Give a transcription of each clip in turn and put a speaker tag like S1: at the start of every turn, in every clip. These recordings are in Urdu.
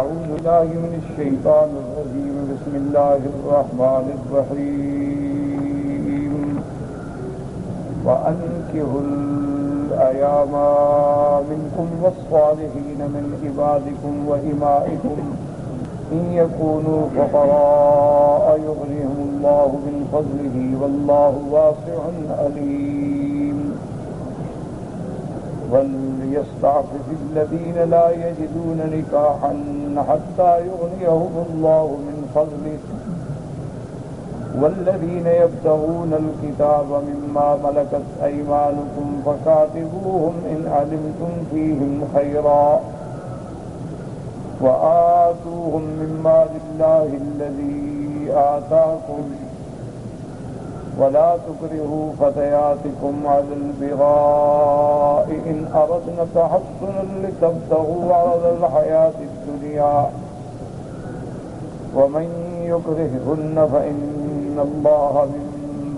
S1: أعوذ بالله من الشيطان الرجيم بسم الله الرحمن الرحيم وأنكحوا الأيام منكم والصالحين من عبادكم وإمائكم إن يكونوا فقراء يغنيهم الله من فضله والله واسع عليم وليستعفف الذين لا يجدون نكاحا حتى يغنيهم الله من فضله والذين يبتغون الكتاب مما ملكت أيمانكم فكاتبوهم إن علمتم فيهم خيرا وآتوهم مما لله الذي آتاكم ولا تكرهوا فتياتكم على البغاء إن أردنا تحصنا لتبتغوا عرض الحياة الدنيا ومن يكرههن فإن الله من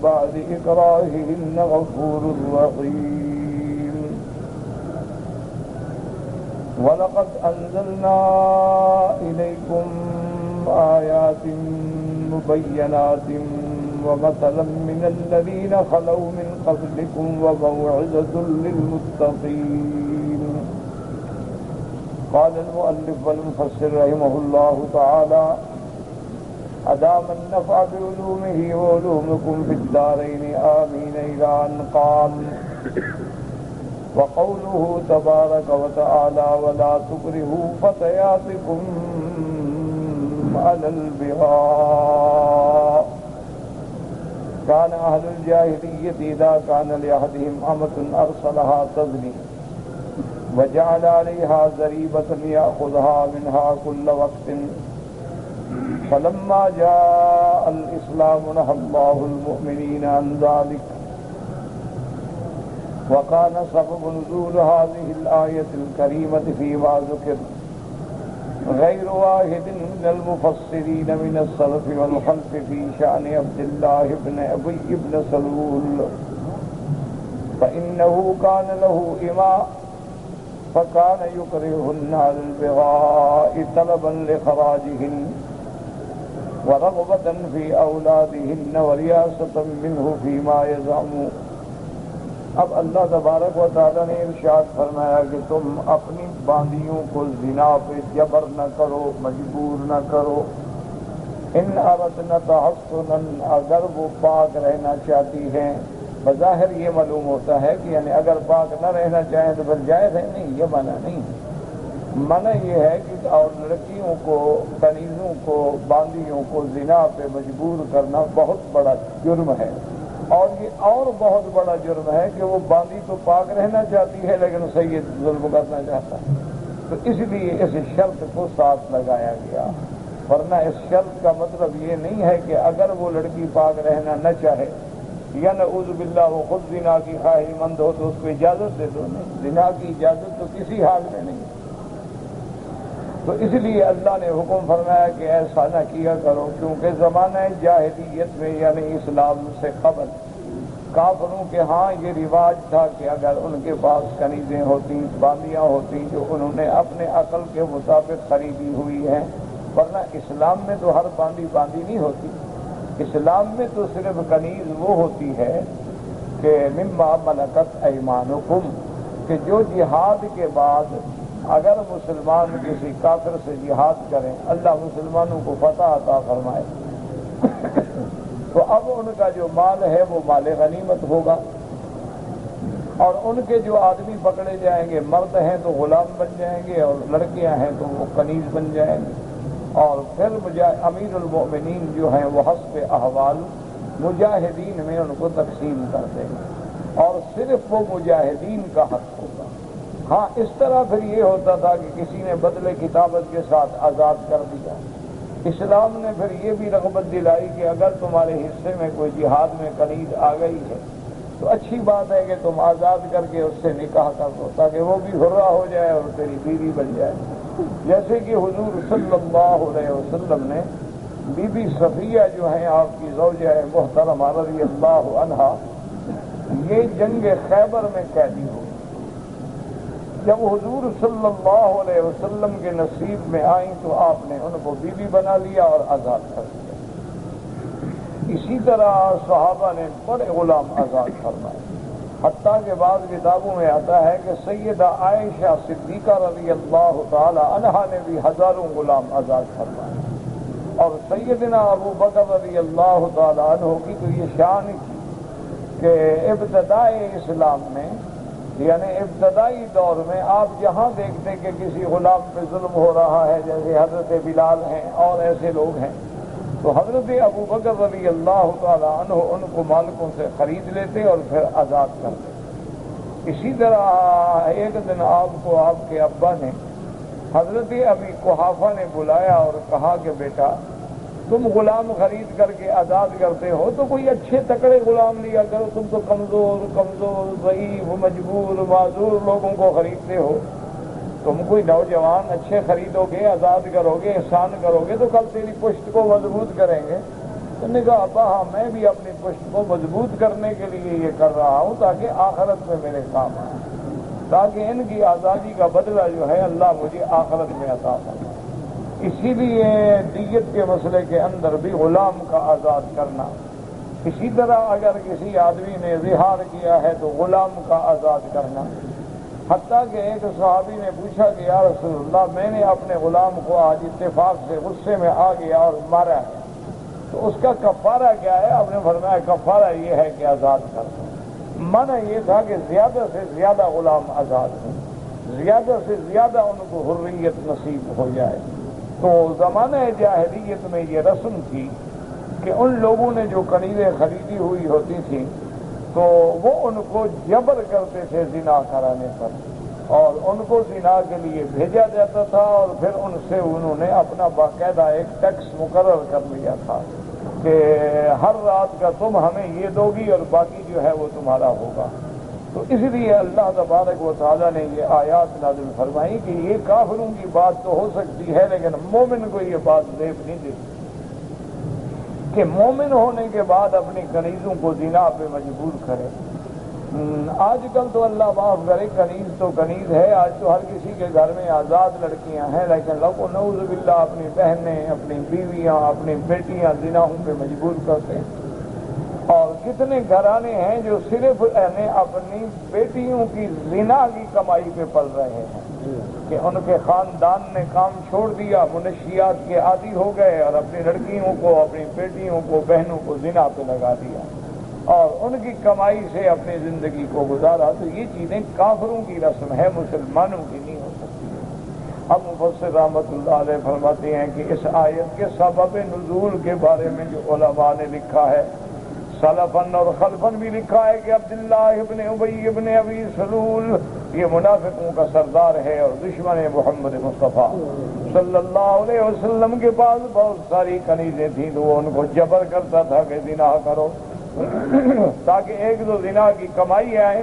S1: بعد إكراههن غفور رحيم وَلَقَدْ أَنزَلْنَا إِلَيْكُمْ آيَاتٍ مُبَيِّنَاتٍ وَمَثَلًا مِّنَ الَّذِينَ خَلَوْا مِن قَبْلِكُمْ وَمَوْعِظَةً لِّلْمُتَّقِينَ قال المؤلف والمفسر رحمه الله تعالى أدام النفع بعلومه وعلومكم في الدارين آمين إلى أن قال وقوله تبارك وتعالى ولا تكرهوا فتياتكم على البغاء كان أهل الجاهلية إذا كان لأحدهم أمة أرسلها تزني وجعل عليها زريبة يأخذها منها كل وقت فلما جاء الإسلام نهى الله المؤمنين عن ذلك وكان سبب نزول هذه الآية الكريمة فيما ذكر غير واحد من المفسرين من السلف والخلف في شأن عبد الله بن أبي بن سلول فإنه كان له إماء فكان يكرههن على البغاء طلبا لخراجهن ورغبة في أولادهن ورياسة منه فيما يزعم. اب اللہ تبارک و تعالی نے ارشاد فرمایا کہ تم اپنی باندیوں کو زنا پہ جبر نہ کرو، مجبور نہ کرو. ان اردنا تحصنا، اگر وہ پاک رہنا چاہتی ہیں. بظاہر یہ معلوم ہوتا ہے کہ یعنی اگر پاک نہ رہنا چاہیں تو پھر جائز ہے؟ نہیں، یہ منع نہیں. منع یہ ہے کہ اور لڑکیوں کو، کنیزوں کو، باندیوں کو زنا پہ مجبور کرنا بہت بڑا جرم ہے. اور یہ اور بہت بڑا جرم ہے کہ وہ باندی تو پاک رہنا چاہتی ہے لیکن سید ظلم کرنا چاہتا ہے. تو اس لیے اس شرط کو ساتھ لگایا گیا، ورنہ اس شرط کا مطلب یہ نہیں ہے کہ اگر وہ لڑکی پاک رہنا نہ چاہے یا نعوذ باللہ وہ خود زنا کی خواہش مند ہو تو اس کو اجازت دے دو. نہیں، زنا کی اجازت تو کسی حال میں نہیں. تو اس لیے اللہ نے حکم فرمایا کہ ایسا نہ کیا کرو، کیونکہ زمانہ جاہلیت میں یعنی اسلام سے قبل کافروں کے ہاں یہ رواج تھا کہ اگر ان کے پاس کنیزیں ہوتی، باندیاں ہوتی جو انہوں نے اپنے عقل کے مطابق خریدی ہوئی ہیں، ورنہ اسلام میں تو ہر باندی نہیں ہوتی. اسلام میں تو صرف کنیز وہ ہوتی ہے کہ مما ملکت ایمانکم، کہ جو جہاد کے بعد اگر مسلمان کسی کافر سے جہاد کریں، اللہ مسلمانوں کو فتح عطا فرمائے، تو اب ان کا جو مال ہے وہ مال غنیمت ہوگا، اور ان کے جو آدمی پکڑے جائیں گے، مرد ہیں تو غلام بن جائیں گے اور لڑکیاں ہیں تو وہ کنیز بن جائیں گے. اور پھر امیر المؤمنین جو ہیں وہ حسب احوال مجاہدین میں ان کو تقسیم کر دیں گے اور صرف وہ مجاہدین کا حق ہوگا. ہاں اس طرح پھر یہ ہوتا تھا کہ کسی نے بدلے کتابت کے ساتھ آزاد کر دیا. اسلام نے پھر یہ بھی رغبت دلائی کہ اگر تمہارے حصے میں کوئی جہاد میں کنیز آ گئی ہے تو اچھی بات ہے کہ تم آزاد کر کے اس سے نکاح کر دو تاکہ وہ بھی حرہ ہو جائے اور تیری بیوی بن جائے. جیسے کہ حضور صلی اللہ علیہ وسلم نے بی بی صفیہ جو ہیں آپ کی زوجہ محترمہ رضی اللہ عنہا، یہ جنگ خیبر میں قیدی ہو. جب حضور صلی اللہ علیہ وسلم کے نصیب میں آئیں تو آپ نے ان کو بیوی بنا لیا اور آزاد کر دیا۔ اسی طرح صحابہ نے بڑے غلام آزاد فرمائے، حتیٰ کہ بعض کتابوں میں آتا ہے کہ سیدہ عائشہ صدیقہ رضی اللہ تعالی عنہا نے بھی ہزاروں غلام آزاد فرمائے، اور سیدنا ابو بکر رضی اللہ تعالی عنہ کی تو یہ شان تھی کہ ابتدائی اسلام میں، یعنی ابتدائی دور میں آپ جہاں دیکھتے کہ کسی غلام پہ ظلم ہو رہا ہے، جیسے حضرت بلال ہیں اور ایسے لوگ ہیں، تو حضرت ابو بکر رضی اللہ تعالی عنہ ان کو مالکوں سے خرید لیتے اور پھر آزاد کرتے۔ اسی طرح ایک دن آپ کو آپ کے ابا نے حضرت ابی قحافہ نے بلایا اور کہا کہ بیٹا تم غلام خرید کر کے آزاد کرتے ہو تو کوئی اچھے تکڑے غلام لیا کرو، تم تو کمزور ضعیف مجبور معذور لوگوں کو خریدتے ہو، تم کوئی نوجوان اچھے خریدو گے، آزاد کرو گے، احسان کرو گے تو کل تیری پشت کو مضبوط کریں گے۔ تو نے کہا ابا ہاں میں بھی اپنی پشت کو مضبوط کرنے کے لیے یہ کر رہا ہوں تاکہ آخرت میں میرے کام آئے، تاکہ ان کی آزادی کا بدلہ جو ہے اللہ مجھے آخرت میں عطا فرمائے۔ اسی لیے دیت کے مسئلے کے اندر بھی غلام کا آزاد کرنا، اسی طرح اگر کسی آدمی نے زہار کیا ہے تو غلام کا آزاد کرنا، حتیٰ کہ ایک صحابی نے پوچھا کہ یا رسول اللہ میں نے اپنے غلام کو آج اتفاق سے غصے میں آ گیا اور مارا ہے تو اس کا کفارہ کیا ہے؟ آپ نے فرمایا کفارہ یہ ہے کہ آزاد کر دو۔ منع یہ تھا کہ زیادہ سے زیادہ غلام آزاد ہوں، زیادہ سے زیادہ ان کو حریت نصیب ہو جائے۔ تو زمانہ جاہلیت میں یہ رسم تھی کہ ان لوگوں نے جو کنیزیں خریدی ہوئی ہوتی تھیں تو وہ ان کو جبر کرتے تھے زنا کرانے پر، اور ان کو زنا کے لیے بھیجا جاتا تھا، اور پھر ان سے انہوں نے اپنا باقاعدہ ایک ٹیکس مقرر کر لیا تھا کہ ہر رات کا تم ہمیں یہ دو گی اور باقی جو ہے وہ تمہارا ہوگا۔ تو اس لیے اللہ تبارک و تعالیٰ نے یہ آیات نازل فرمائی کہ یہ کافروں کی بات تو ہو سکتی ہے لیکن مومن کو یہ بات زیب نہیں دیتی کہ مومن ہونے کے بعد اپنی کنیزوں کو زنا پہ مجبور کرے۔ آج کل تو اللہ معاف کرے، کنیز تو کنیز ہے، آج تو ہر کسی کے گھر میں آزاد لڑکیاں ہیں، لیکن لوگ نعوذ باللہ اپنی بہنیں، اپنی بیویاں، اپنی بیٹیاں زناؤں پہ مجبور کرتے ہیں۔ اور کتنے گھرانے ہیں جو صرف اپنی بیٹیوں کی زنا کی کمائی پہ پل رہے ہیں کہ ان کے خاندان نے کام چھوڑ دیا، منشیات کے عادی ہو گئے اور اپنی لڑکیوں کو، اپنی بیٹیوں کو، بہنوں کو زنا پہ لگا دیا اور ان کی کمائی سے اپنی زندگی کو گزارا۔ تو یہ چیزیں کافروں کی رسم ہے، مسلمانوں کی نہیں ہو سکتی۔ اب مفسر رحمۃ اللہ علیہ فرماتے ہیں کہ اس آیت کے سبب نزول کے بارے میں جو علماء نے لکھا ہے، سلفن اور خلفن بھی لکھا ہے کہ عبداللہ ابن ابی ابن ابی سلول یہ منافقوں کا سردار ہے اور دشمن محمد مصطفیٰ صلی اللہ علیہ وسلم کے پاس بہت ساری کنیزیں تھیں تو وہ ان کو جبر کرتا تھا کہ زنا کرو تاکہ ایک دو زنا کی کمائی آئے،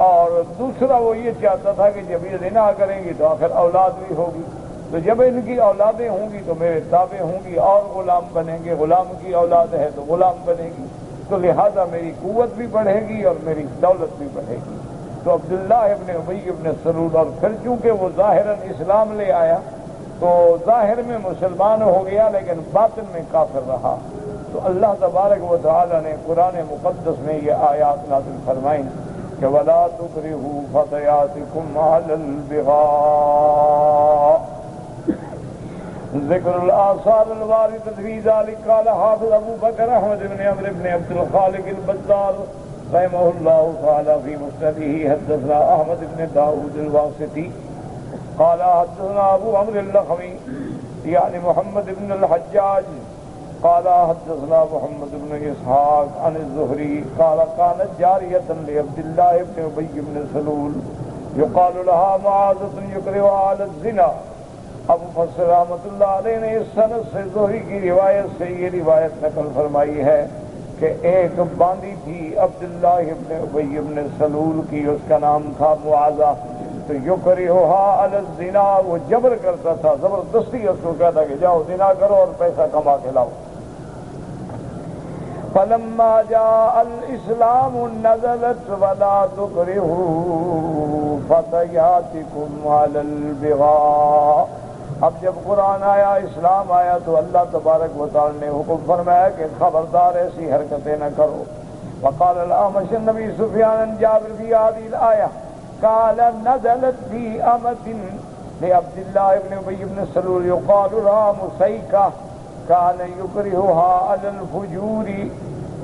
S1: اور دوسرا وہ یہ چاہتا تھا کہ جب یہ زنا کریں گی تو آخر اولاد بھی ہوگی، تو جب ان کی اولادیں ہوں گی تو میرے تابع ہوں گی اور غلام بنیں گے، غلام کی اولاد ہے تو غلام بنے گی، تو لہذا میری قوت بھی بڑھے گی اور میری دولت بھی بڑھے گی۔ تو عبداللہ ابن ابی ابن سلول، اور پھر چونکہ وہ ظاہراً اسلام لے آیا تو ظاہر میں مسلمان ہو گیا لیکن باطن میں کافر رہا، تو اللہ تبارک و تعالی نے قرآن مقدس میں یہ آیات نازل فرمائیں کہ وَلَا تُكْرِهُوا فَتَيَاتِكُمْ عَلَى الْبِغَاءِ ذکر الآثار الواردۃ فی ذلک۔ قال حافظ ابو بکر احمد بن عمرو بن عبد الخالق البزار رحمہ اللہ تعالی فی مسندہ حدثنا احمد بن داؤد الواسطی قال حدثنا ابو عمرو اللخمی یعنی محمد بن الحجاج قال حدثنا محمد بن اسحاق عن الزہری قال كانت جاریۃ لعبد اللہ بن ابی بن سلول یقال لها معاذۃ یکرہها علی الزنا۔ ابو مفسر رحمۃ اللہ علیہ نے اس سند سے زہری کی روایت سے یہ روایت نقل فرمائی ہے کہ ایک باندی تھی عبداللہ ابن ابی ابن سلول کی، اس کا نام تھا معاذہ، تو یکرہها علی الزنا، وہ جبر کرتا تھا، زبردستی اس کو کہتا کہ جاؤ زنا کرو اور پیسہ کما کے لاؤ۔ فلما جاء الاسلام نزلت ولا تكرهوا فتياتكم على البغاء. اب جب قرآن آیا، اسلام آیا، تو اللہ تبارک و تعالی نے حکم فرمایا کہ خبردار ایسی حرکتیں نہ کرو. وقال الأعمش النبي سفيان جابر في هذه الآية قال نزلت في أمة لعبد الله بن أبي بن سلول يقال لها مسيكة كان يكرهها على الفجور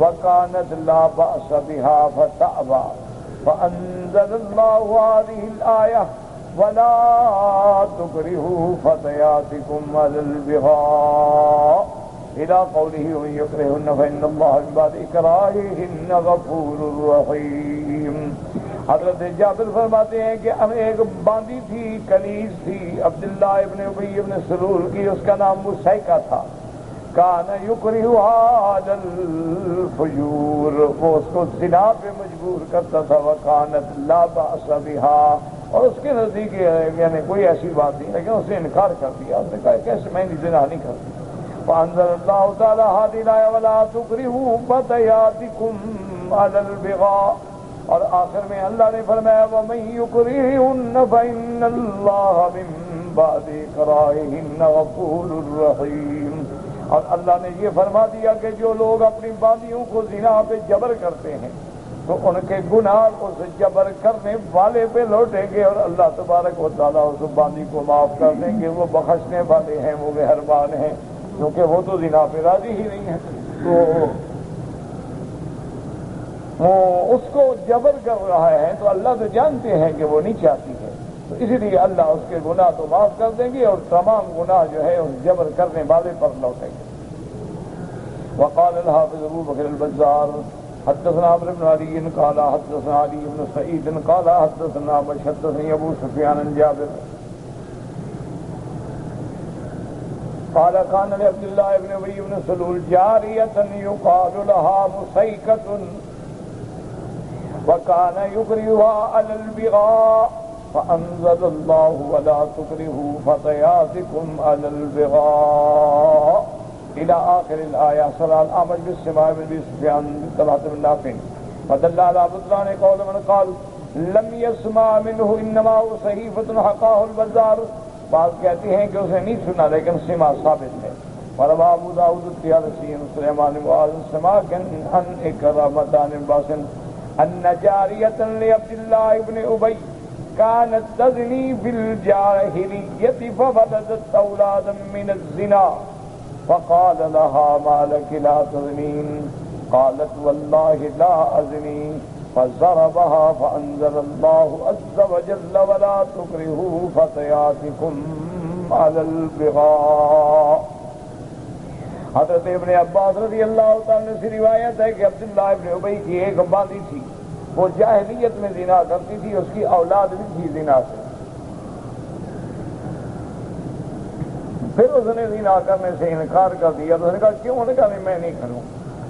S1: وكانت لا بأس بها فتأبى فأنزل الله هذه الآية ولا تكرهوا فتياتكم على البغاء إلى قوله ومن يكرهن فإن الله من بعد إكراههن غفور رحيم. حضرت جابر فرماتے ہیں کہ ایک باندی تھی، کنیز تھی عبداللہ ابن ابی ابن سلول کی، اس کا نام مسیکہ تھا. کان یکرہها علی الفجور، وہ اس کو زنا پہ مجبور کرتا تھا. وکانت لا بأس بها، اور اس کے نزدیک یعنی کوئی ایسی بات نہیں، لیکن اس نے انکار کر دیا. اس نے کہا کیسے میں زنا نہیں کرتی. فأنزل الله تعالى هذه الآية ولا تكرهوا فتياتكم على البغاء. اور آخر میں اللہ نے فرمایا ومن يكرههن فإن الله من بعد إكراههن غفور رحيم. اور اللہ نے یہ فرما دیا کہ جو لوگ اپنی باندیوں کو زنا پہ جبر کرتے ہیں تو ان کے گناہ اس جبر کرنے والے پہ لوٹیں گے، اور اللہ تبارک و تعالیٰ اس باندی کو معاف کر دیں گے. وہ بخشنے والے ہیں، وہ مہربان ہیں، کیونکہ وہ تو زنا پہ راضی ہی نہیں ہے. تو وہ اس کو جبر کر رہا ہے تو اللہ تو جانتے ہیں کہ وہ نہیں چاہتی ہے، تو اسی لیے اللہ اس کے گناہ تو معاف کر دیں گے اور تمام گناہ جو ہے اس جبر کرنے والے پر لوٹیں گے. وقال الحافظ ابو بکر البزار حدثنا عمرو بن علي قال حدثنا علي بن سعيد قال حدثنا حدثني ابو سفيان عن جابر قال كان لعبد الله بن ابي بن سلول جارية يقال لها مسيكة وكان يكرهها على البغاء فأنزل الله ولا تكرهوا فتياتكم على البغاء إلى آخر الآية. صلى الأعمش بالسماع بن أبي سفيان بالطلحة بن نافع فدل على بطلان قول من قال لم يسمع منه إنما هو صحيفة حقاه البزار. بعض کہتے ہیں کہ اسے نہیں سنا لیکن سماع ثابت ہے. وروى أبو داود الطيالسي سليمان بن معاذ سماعا عن إكرامة عن عباس أن جارية لعبد الله بن أبي كانت تزني في الجاهلية فولدت أولادا من الزنا فقال لها ما لك لا تزنين قالت والله لا أزني فضربها فأنزل الله عز وجل ولا تكرهوا فتياتكم على البغاء. حضرت ابن عباس رضی اللہ تعالیٰ سے روایت ہے کہ عبداللہ ابن ابی کی ایک باندی تھی، وہ جاہلیت میں زنا کرتی تھی، اس کی اولاد بھی تھی زنا سے. پھر اس نے زنا کرنے سے انکار کر دیا تو اس نے کہا کیوں؟ نے کہا نہیں میں نہیں کروں.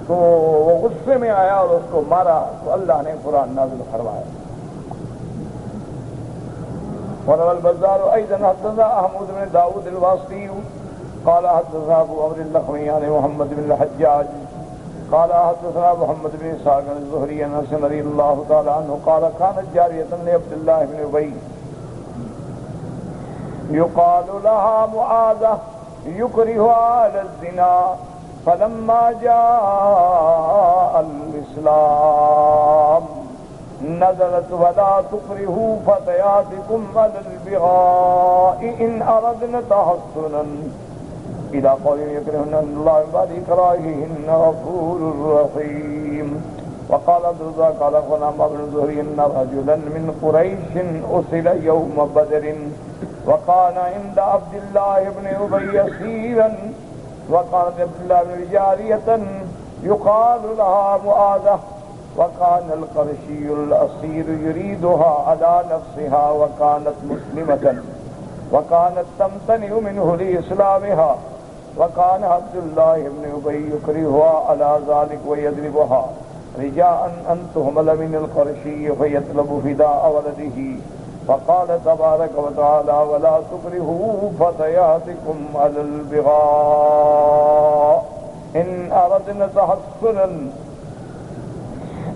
S1: تو وہ غصے میں آیا اور اس کو مارا تو اللہ نے قرآن نازل فرمایا. وروى البزار ايضا حدثنا احمد بن داود الواسطي قال حدثنا ابو عمرو اللخمي عن محمد بن الحجاج قال حدثنا محمد بن اسحاق عن الزهري عن انس رضي الله تعالى عنه قال كانت جارية لعبد الله بن ابي يقال لها معاذة يكرهها على الزنا فلما جاء الإسلام نزلت ولا تكرهوا فتياتكم على البغاء إن أردنا تحصنا إلى قول يكرهن الله بعد إكراههن غفور رحيم. وقال عبد الرزاق قال غلام بن زهري إن رجلا من قريش أسر يوم بدر وكان عند عبد الله بن أبي يسيرا وكانت عبد الله بن جارية يقال لها معاذة وكان القرشي الأصير يريدها على نفسها وكانت مسلمة وكانت تمتنع منه لإسلامها وكان عبد الله بن أبي يكرهها على ذلك ويضربها رجاء أن تهمل من القرشي فيطلب فداء ولده فقال تبارك وتعالى ولا تكرهوا فتياتكم على البغاء ان اردنا تحصنا.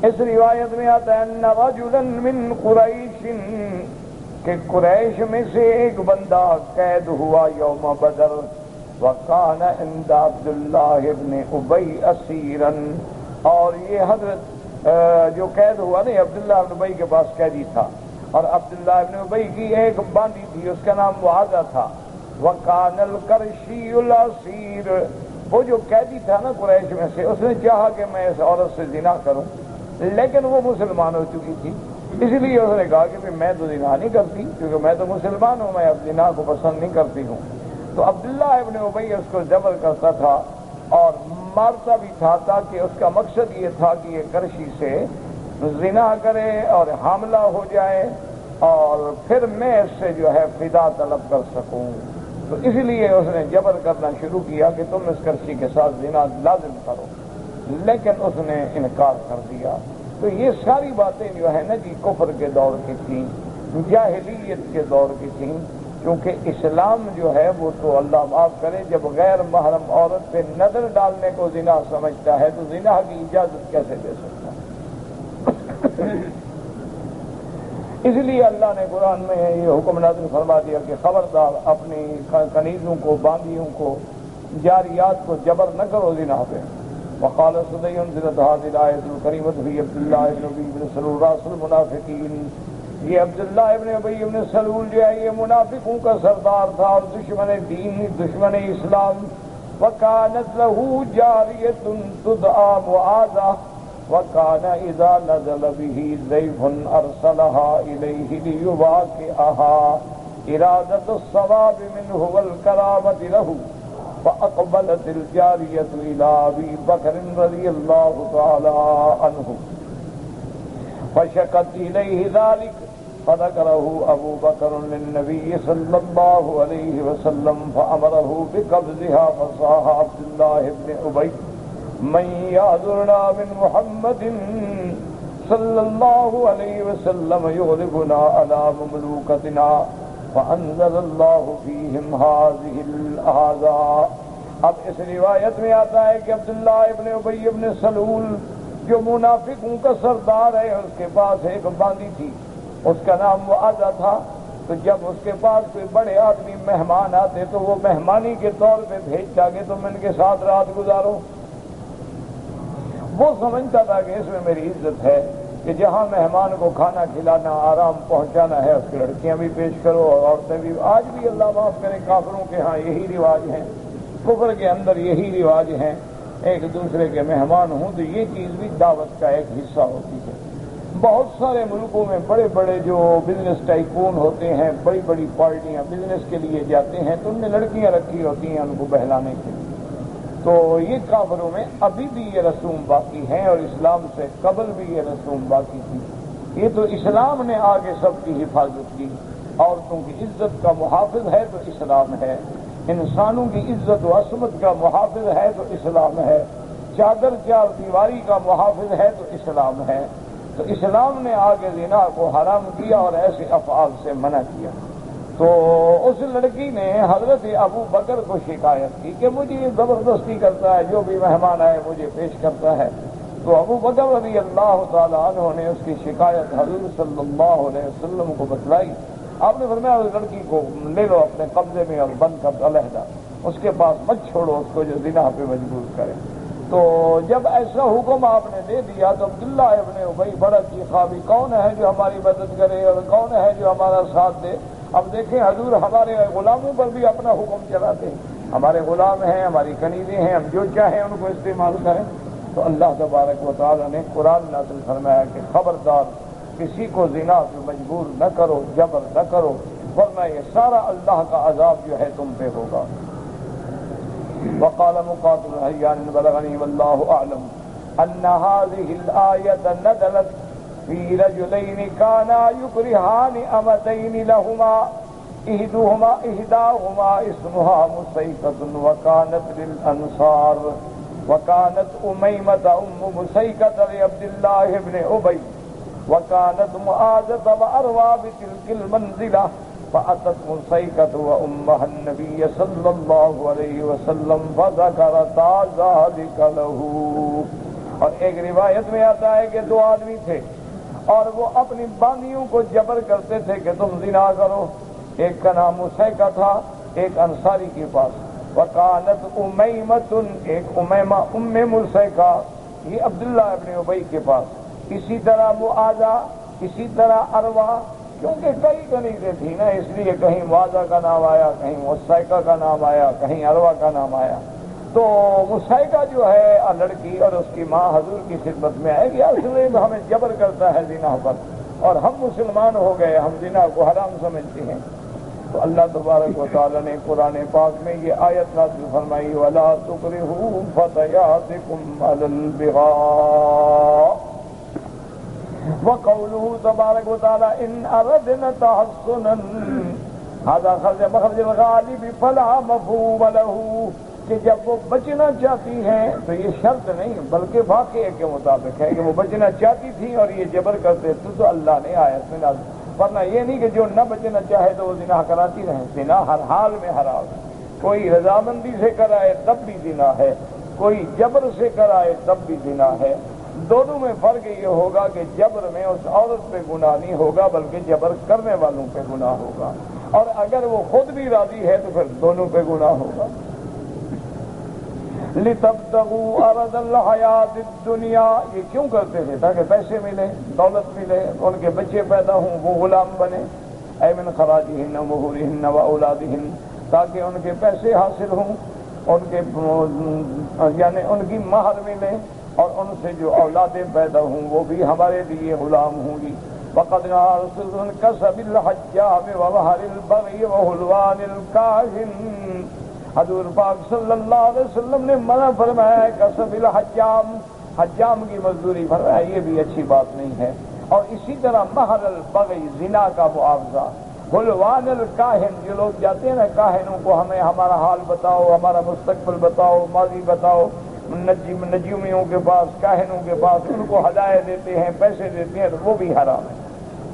S1: اس روایت میں آتا ہے ان رجلا من قریش کہ قریش میں سے ایک بندہ قید ہوا یوم بدر. وکان عند عبداللہ ابن ابی اسیرا. اور یہ حضرت جو قید ہوا نہیں عبداللہ ابن ابی کے پاس قیدی تھا اور عبداللہ ابن ابی کی ایک باندی تھی اس کا نام معاذہ تھا. وکان القرشی الاسیر. وہ جو قیدی تھا نا قریش میں سے اس نے چاہا کہ میں اس عورت سے زنا کروں لیکن وہ مسلمان ہو چکی تھی اس لیے اس نے کہا کہ میں تو زنا نہیں کرتی کیونکہ میں تو مسلمان ہوں میں اب زنا کو پسند نہیں کرتی ہوں. تو عبداللہ ابن ابی اس کو جبر کرتا تھا اور مارتا بھی تھا تاکہ اس کا مقصد یہ تھا کہ یہ قرشی سے زنا کرے اور حاملہ ہو جائے اور پھر میں اس سے جو ہے فدا طلب کر سکوں. تو اس لیے اس نے جبر کرنا شروع کیا کہ تم اس قرشی کے ساتھ زنا لازم کرو لیکن اس نے انکار کر دیا. تو یہ ساری باتیں جو ہے نا جی کفر کے دور کی تھیں جاہلیت کے دور کی تھیں. کیونکہ اسلام جو ہے وہ تو اللہ معاف کرے جب غیر محرم عورت پہ نظر ڈالنے کو زنا سمجھتا ہے تو زنا کی اجازت کیسے دے سکتا ہے. اس لیے اللہ نے قرآن میں یہ حکم نازل فرما دیا کہ خبردار اپنی کنیزوں کو باندیوں کو جاریات کو جبر نہ کرو زنا پہ. وقال صدی انزلت هذه الآیۃ الکریمۃ فی عبداللہ ابن ابی بن سلول راس المنافقین. یہ عبداللہ ابن ابی بن سلول جو ہے یہ منافقوں کا سردار تھا اور دشمن دین دشمن اسلام. وکانت له جاریۃ تدعى معاذہ. وكان إذا نزل به ضيف أرسلها إليه ليواقعها إرادة الصواب منه والكرامة له. فأقبلت الجارية إلى أبي بكر رضي الله تعالى عنه فشكت إليه ذلك فذكره أبو بكر للنبي صلى الله عليه وسلم فأمره بقبضها. فصاح عبد الله بن أبي من يعذرنا من محمد صلی اللہ علیہ وسلم یغلبنا علی مملوکتنا فانزل اللہ فیہم هذه الآیات. اب اس روایت میں آتا ہے کہ عبداللہ ابن ابی ابن سلول جو منافقوں کا سردار ہے اس کے پاس ایک باندی تھی اس کا نام معاذہ تھا. تو جب اس کے پاس کوئی بڑے آدمی مہمان آتے تو وہ مہمانی کے طور پہ بھیجتا کہ تم ان کے ساتھ رات گزارو. وہ سمجھتا تھا کہ اس میں میری عزت ہے کہ جہاں مہمان کو کھانا کھلانا آرام پہنچانا ہے اس کی لڑکیاں بھی پیش کرو اور عورتیں بھی. آج بھی اللہ معاف کرے کافروں کے ہاں یہی رواج ہیں کفر کے اندر یہی رواج ہیں ایک دوسرے کے مہمان ہوں تو یہ چیز بھی دعوت کا ایک حصہ ہوتی ہے. بہت سارے ملکوں میں بڑے بڑے جو بزنس ٹائکون ہوتے ہیں بڑی بڑی پارٹیاں بزنس کے لیے جاتے ہیں تو ان میں لڑکیاں رکھی ہوتی ہیں ان کو بہلانے کے لیے. تو یہ کافروں میں ابھی بھی یہ رسوم باقی ہیں اور اسلام سے قبل بھی یہ رسوم باقی تھی. یہ تو اسلام نے آگے سب کی حفاظت کی. عورتوں کی عزت کا محافظ ہے تو اسلام ہے. انسانوں کی عزت و عصمت کا محافظ ہے تو اسلام ہے. چادر چار دیواری کا محافظ ہے تو اسلام ہے. تو اسلام نے آگے زنا کو حرام کیا اور ایسے افعال سے منع کیا. تو اس لڑکی نے حضرت ابو بکر کو شکایت کی کہ مجھے یہ زبردستی کرتا ہے جو بھی مہمان آئے مجھے پیش کرتا ہے. تو ابو بکر رضی اللہ تعالیٰ عنہ نے اس کی شکایت حضور صلی اللہ علیہ وسلم کو بتلائی. آپ نے فرمایا اس لڑکی کو لے لو اپنے قبضے میں اور بند کر علیحدہ اس کے پاس مت چھوڑو اس کو جو زنا پہ مجبور کرے. تو جب ایسا حکم آپ نے دے دیا تو عبداللہ ابن ابی بڑا چیخا بھی کون ہے جو ہماری مدد کرے اور کون ہے جو ہمارا ساتھ دے. اب دیکھیں حضور ہمارے غلاموں پر بھی اپنا حکم چلاتے ہیں. ہمارے غلام ہیں ہماری کنیزیں ہیں ہم جو چاہیں ان کو استعمال کریں. تو اللہ تبارک و تعالیٰ نے قرآن نازل فرمایا کہ خبردار کسی کو زنا پہ مجبور نہ کرو جبر نہ کرو ورنہ یہ سارا اللہ کا عذاب جو ہے تم پہ ہوگا. وقال مقاتل حیان بلغنی واللہ اعلم ان هذه الآیة نزلت في رجلين كانا يكرهان أمتين لهما إحداهما اسمها مسيكة وكانت للأنصار وكانت أميمة أم مسيكة لعبد الله بن أبي وكانت معاذة وأروى بتلك المنزلة فأتت مسيكة وأمها النبي صلى الله عليه وسلم فذكرتا ذلك له. اور ایک روایت میں آتا ہے کہ دو آدمی تھے اور وہ اپنی باندیوں کو جبر کرتے تھے کہ تم زنا کرو. ایک کا نام مسیکہ تھا، ایک انصاری کے پاس. وکانت امیمۃ، ایک امیمہ ام مسیکہ، یہ عبداللہ ابن ابی کے پاس. اسی طرح معاذہ، اسی طرح اروا، کیونکہ کئی کنیزیں تھیں نا، اس لیے کہیں معاذہ کا نام آیا، کہیں مسیکہ کا نام آیا، کہیں اروا کا نام آیا. تو مسیکہ جو ہے لڑکی اور اس کی ماں حضور کی خدمت میں آئے گی، اصل میں ہمیں جبر کرتا ہے زنا پر، اور ہم مسلمان ہو گئے، ہم زنا کو حرام سمجھتے ہیں. تو اللہ تبارک و تعالی نے قرآن پاک میں یہ آیت نازل فرمائی وَلَا تُكْرِهُوا فَتَيَاتِكُمْ عَلَى الْبِغَاءِ. وَقَوْلُهُ تبارک و تعالی إِنْ أَرَدْنَا تَحَصُّنًا هَذَا خَرْجَ مَخْرَجَ الْغَالِبِ فَلَا مَفْهُومَ لَهُ، کہ جب وہ بچنا چاہتی ہیں تو یہ شرط نہیں بلکہ واقعے کے مطابق ہے کہ وہ بچنا چاہتی تھی اور یہ جبر کرتے تھے تو اللہ نے آیت میں نازل. ورنہ یہ نہیں کہ جو نہ بچنا چاہے تو وہ زنا کراتی رہے. زنا ہر حال میں حرام ہے. کوئی رضامندی سے کرائے تب بھی زنا ہے، کوئی جبر سے کرائے تب بھی زنا ہے. دونوں میں فرق یہ ہوگا کہ جبر میں اس عورت پہ گناہ نہیں ہوگا بلکہ جبر کرنے والوں پہ گناہ ہوگا، اور اگر وہ خود بھی راضی ہے تو پھر دونوں پہ گناہ ہوگا. لِتَبْتَغُوا عَرَضَ الْحَيَاةِ الدُّنْيَا، یہ کیوں کرتے تھے؟ تاکہ پیسے ملے، دولت ملے، ان کے بچے پیدا ہوں، وہ غلام بنے. اے من خراجہن ومہورہن واولادہن، تاکہ ان کے پیسے حاصل ہوں، ان کے یعنی ان کی مہر ملے، اور ان سے جو اولادیں پیدا ہوں وہ بھی ہمارے لیے غلام ہوں گی. وَقَدْ نَهَى رَسُولٌ كَسَبِ الْحَجَّامِ وَمَهَرِ الْبَغْيِ وَحُلْوَانِ الْكَاهِنِ. حضور پاک صلی اللہ علیہ وسلم نے منع فرمایا ہے کسب الحجام، حجام کی مزدوری فرمایا، یہ بھی اچھی بات نہیں ہے. اور اسی طرح مہر البغی، زنا کا معاوضہ. حلوان الکاہن، جو لوگ جاتے ہیں نا کاہنوں کو، ہمیں ہمارا حال بتاؤ، ہمارا مستقبل بتاؤ، ماضی بتاؤ، نجومیوں کے پاس، کاہنوں کے پاس ان کو ہدایت دیتے ہیں، پیسے دیتے ہیں، تو وہ بھی حرام ہے.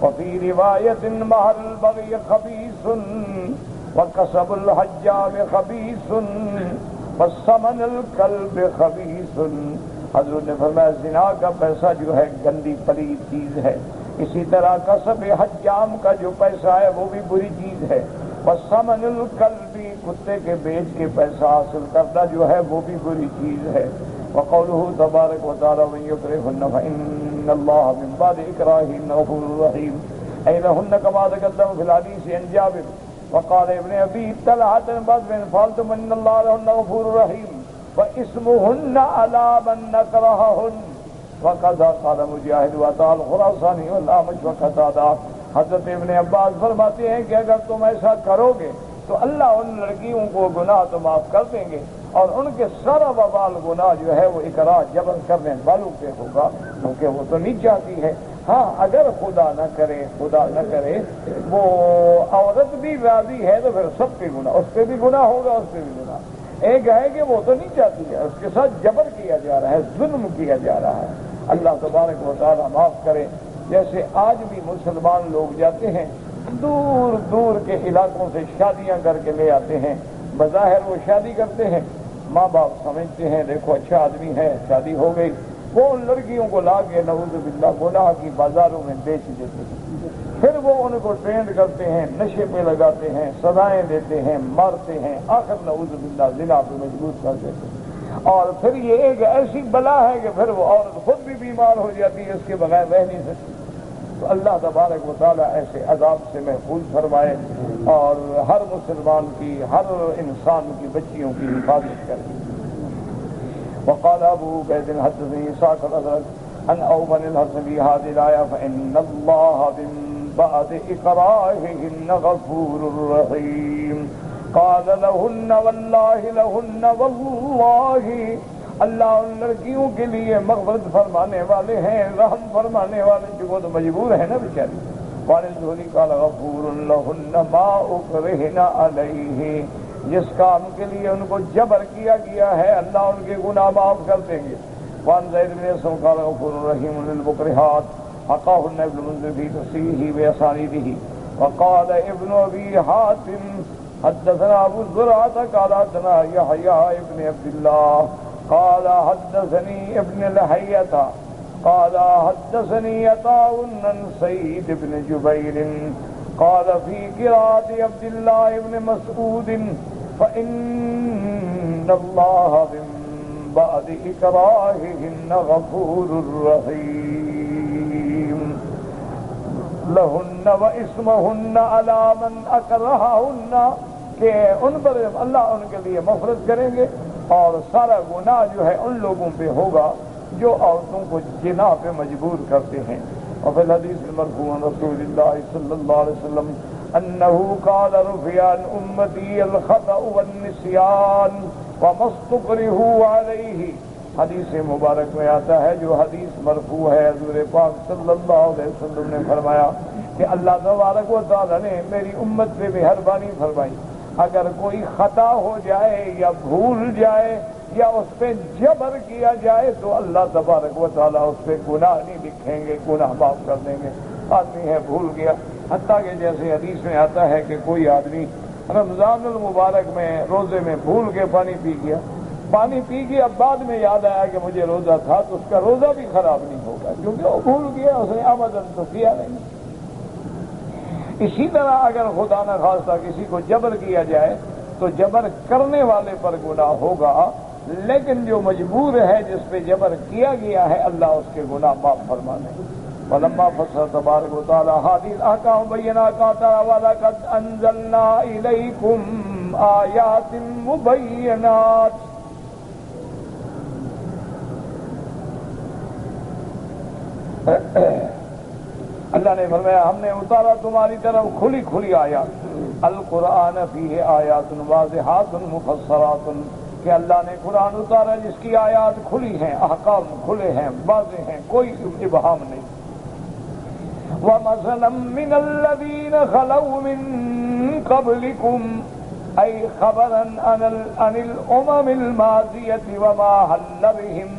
S1: وفی روایت مہر البغی خبیث وَقَسَبُ الْحَجَّامِ خَبِيثٌ وَثَمَنُ الْكَلْبِ خَبِيثٌ. حضرت نے فرمایا زنا کا پیسہ جو ہے گندی پلید چیز ہے، اسی طرح کسب حجام کا جو پیسہ ہے وہ بھی بری چیز ہے. وَثَمَنُ الْكَلْبِ، کتے کے بیچ کے پیسہ حاصل کرنا جو ہے وہ بھی بری چیز ہے. وَقَوْلُهُ تبارک و تعالی وَمَن يُكْرِههُنَّ فَإِنَّ اللَّهَ مِن بَعْدِ إِكْرَاهِهِنَّ غَفُورٌ رَحِيمٌ. أي لهن كما تقدم في الحديث عن جابر وقال ابن ابي طلحه بعد من فعلتم ان الله لهن غفور رحيم واسمهن على من نكرههن وكذا قال مجاهد وعطاء الخراساني والأعمش وقتادہ. حضرت ابن عباس فرماتے ہیں کہ اگر تم ایسا کرو گے تو اللہ ان لڑکیوں کو گناہ تو معاف کر دیں گے، اور ان کے سارا وبال گناہ جو ہے وہ اقرار جبر کرنے والوں پہ ہوگا، کیونکہ وہ تو نہیں چاہتی ہے. ہاں اگر خدا نہ کرے وہ عورت بھی راضی ہے تو پھر سب پہ گناہ، اس پہ بھی گناہ ہوگا، اس پہ بھی گناہ. ایک ہے کہ وہ تو نہیں چاہتی ہے، اس کے ساتھ جبر کیا جا رہا ہے، ظلم کیا جا رہا ہے. اللہ تبارک و تعالی معاف کرے. جیسے آج بھی مسلمان لوگ جاتے ہیں دور دور کے علاقوں سے شادیاں کر کے لے آتے ہیں، بظاہر وہ شادی کرتے ہیں، ماں باپ سمجھتے ہیں دیکھو اچھا آدمی ہے، شادی ہو گئی، وہ ان لڑکیوں کو لا کے نعوذ باللہ گناہ کی بازاروں میں بیچ دیتے ہیں. پھر وہ ان کو ٹرینڈ کرتے ہیں، نشے پہ لگاتے ہیں، سزائیں دیتے ہیں، مارتے ہیں، آخر نعوذ باللہ زنا پہ مجبور کر دیتے ہیں. اور پھر یہ ایک ایسی بلا ہے کہ پھر وہ عورت خود بھی بیمار ہو جاتی ہے، اس کے بغیر رہ نہیں سکتی. تو اللہ تبارک و تعالیٰ ایسے عذاب سے محفوظ فرمائے اور ہر مسلمان کی، ہر انسان کی بچیوں کی حفاظت کرے. وقال ابو عبید حدثني اسحاق الازرق عن اوبن الحسنی هذه الآية فإن الله من بعد إكراههن غفور رحيم. قال لهن والله اللہ ان لڑکیوں کے لیے مغفرت فرمانے والے ہیں، رحم فرمانے والے، جو وہ تو مجبور ہے نا بیچاری. والذی قال غفور لهن ما اکرہن علیہ، جس کام کے لیے ان کو جبر کیا گیا ہے اللہ ان کے گناہ معاف کر دیں گے. وعن زید بن اسلم قال غفور رحیم للمکرہات حقاہ ابن المنذر فی تصحیحہ باسانیدہ وقال ابن ابي حاتم حدثنا ابو زرعة قال حدثنا يحيى ابن عبد الله قال حدثني ابن لحية قال حدثني عطاء عن سعيد بن جبير قال في قراءة عبد الله بن مسعود فإن الله من بعد إكراههن غفور رحيم لهن واسمهن على من اکرہہن کہ ان پر اللہ ان کے لیے مغفرت کریں گے اور سارا گناہ جو ہے ان لوگوں پہ ہوگا جو عورتوں کو جنا پہ مجبور کرتے ہیں. اور فی الحدیث المرفوع عن رسول اللہ صلی اللہ علیہ وسلم انہ قال رفع عن امتی الخطأ والنسیان وما استکرہوا علیہ. حدیث مبارک میں آتا ہے جو حدیث مرفوع ہے حضور پاک صلی اللہ علیہ وسلم نے فرمایا کہ اللہ تبارک و تعالیٰ نے میری امت پہ مہربانی فرمائی. اگر کوئی خطا ہو جائے یا بھول جائے یا اس پہ جبر کیا جائے تو اللہ تبارک و تعالیٰ اس پہ گناہ نہیں لکھیں گے، گناہ معاف کر دیں گے. آدمی ہے بھول گیا، حتیٰ کہ جیسے حدیث میں آتا ہے کہ کوئی آدمی رمضان المبارک میں روزے میں بھول کے پانی پی گیا، اب بعد میں یاد آیا کہ مجھے روزہ تھا تو اس کا روزہ بھی خراب نہیں ہوگا کیونکہ وہ بھول گیا، اس نے عمدن تو کیا نہیں. اسی طرح اگر خدا نہ خواستہ کسی کو جبر کیا جائے تو جبر کرنے والے پر گناہ ہوگا، لیکن جو مجبور ہے جس پہ جبر کیا گیا ہے اللہ اس کے گناہ معاف فرما دے. وَلَمَّا فَصَّلَ تَبَارَكَ وَتَعَالَى هَٰذِهِ الْأَحْكَامَ بَيَّنَهَا قَالَ وَلَقَدْ أَنزَلْنَا إِلَيْكُمْ آيَاتٍ مُبَيِّنَاتٍ. اللہ نے فرمایا ہم نے اتارا تمہاری طرف کھلی کھلی آیات. القرآن فیہ آیات واضحات مفصلات کہ اللہ نے قرآن اتارا جس کی آیات کھلی ہیں، احکام کھلے ہیں، واضح ہیں، کوئی ابہام نہیں. وَمَثَلًا مِّنَ الَّذِينَ خَلَوْا مِن قَبْلِكُمْ أَيْ خَبَرًا عَنِ الْأُمَمِ الْمَاضِيَةِ وَمَا حَلَّ بِهِمْ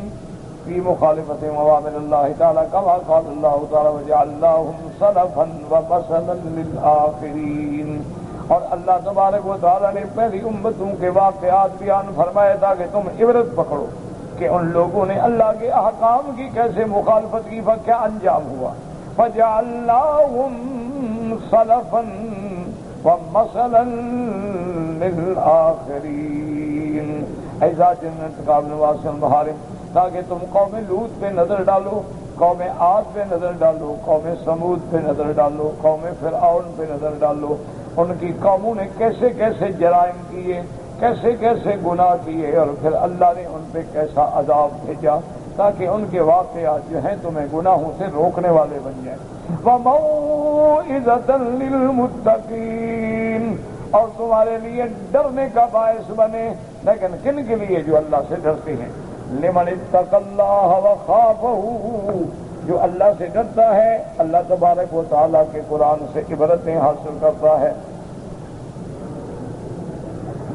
S1: في مخالفة أوامر الله تعالى كما قال الله تعالى وجعلناهم سلفا ومثلا للآخرين. اور اللہ تبارک و تعالیٰ نے پہلی امتوں کے واقعات بیان فرمائے تاکہ تم عبرت پکڑو کہ ان لوگوں نے اللہ کے احکام کی کیسے مخالفت کی، کیا انجام ہوا. فجعلناهم سلفا ومثلا للآخرين ایزا جنت قابل واسع المحارم تاکہ تم قوم لوط پہ نظر ڈالو، قوم عاد پہ نظر ڈالو، قوم سمود پہ نظر ڈالو، قوم فرعون پہ نظر ڈالو. ان کی قوموں نے کیسے کیسے جرائم کیے، کیسے کیسے گناہ کیے، اور پھر اللہ نے ان پہ کیسا عذاب بھیجا تاکہ ان کے واقعات جو ہیں تمہیں گناہوں سے روکنے والے بن جائیں. وَمَوْعِظَةً لِّلْمُتَّقِينَ اور تمہارے لیے ڈرنے کا باعث بنے. لیکن کن کے لیے؟ جو اللہ سے ڈرتے ہیں. لمن اتقى اللہ وخافہ جو اللہ سے ڈرتا ہے، اللہ تبارک و تعالیٰ کے قرآن سے عبرتیں حاصل کرتا ہے.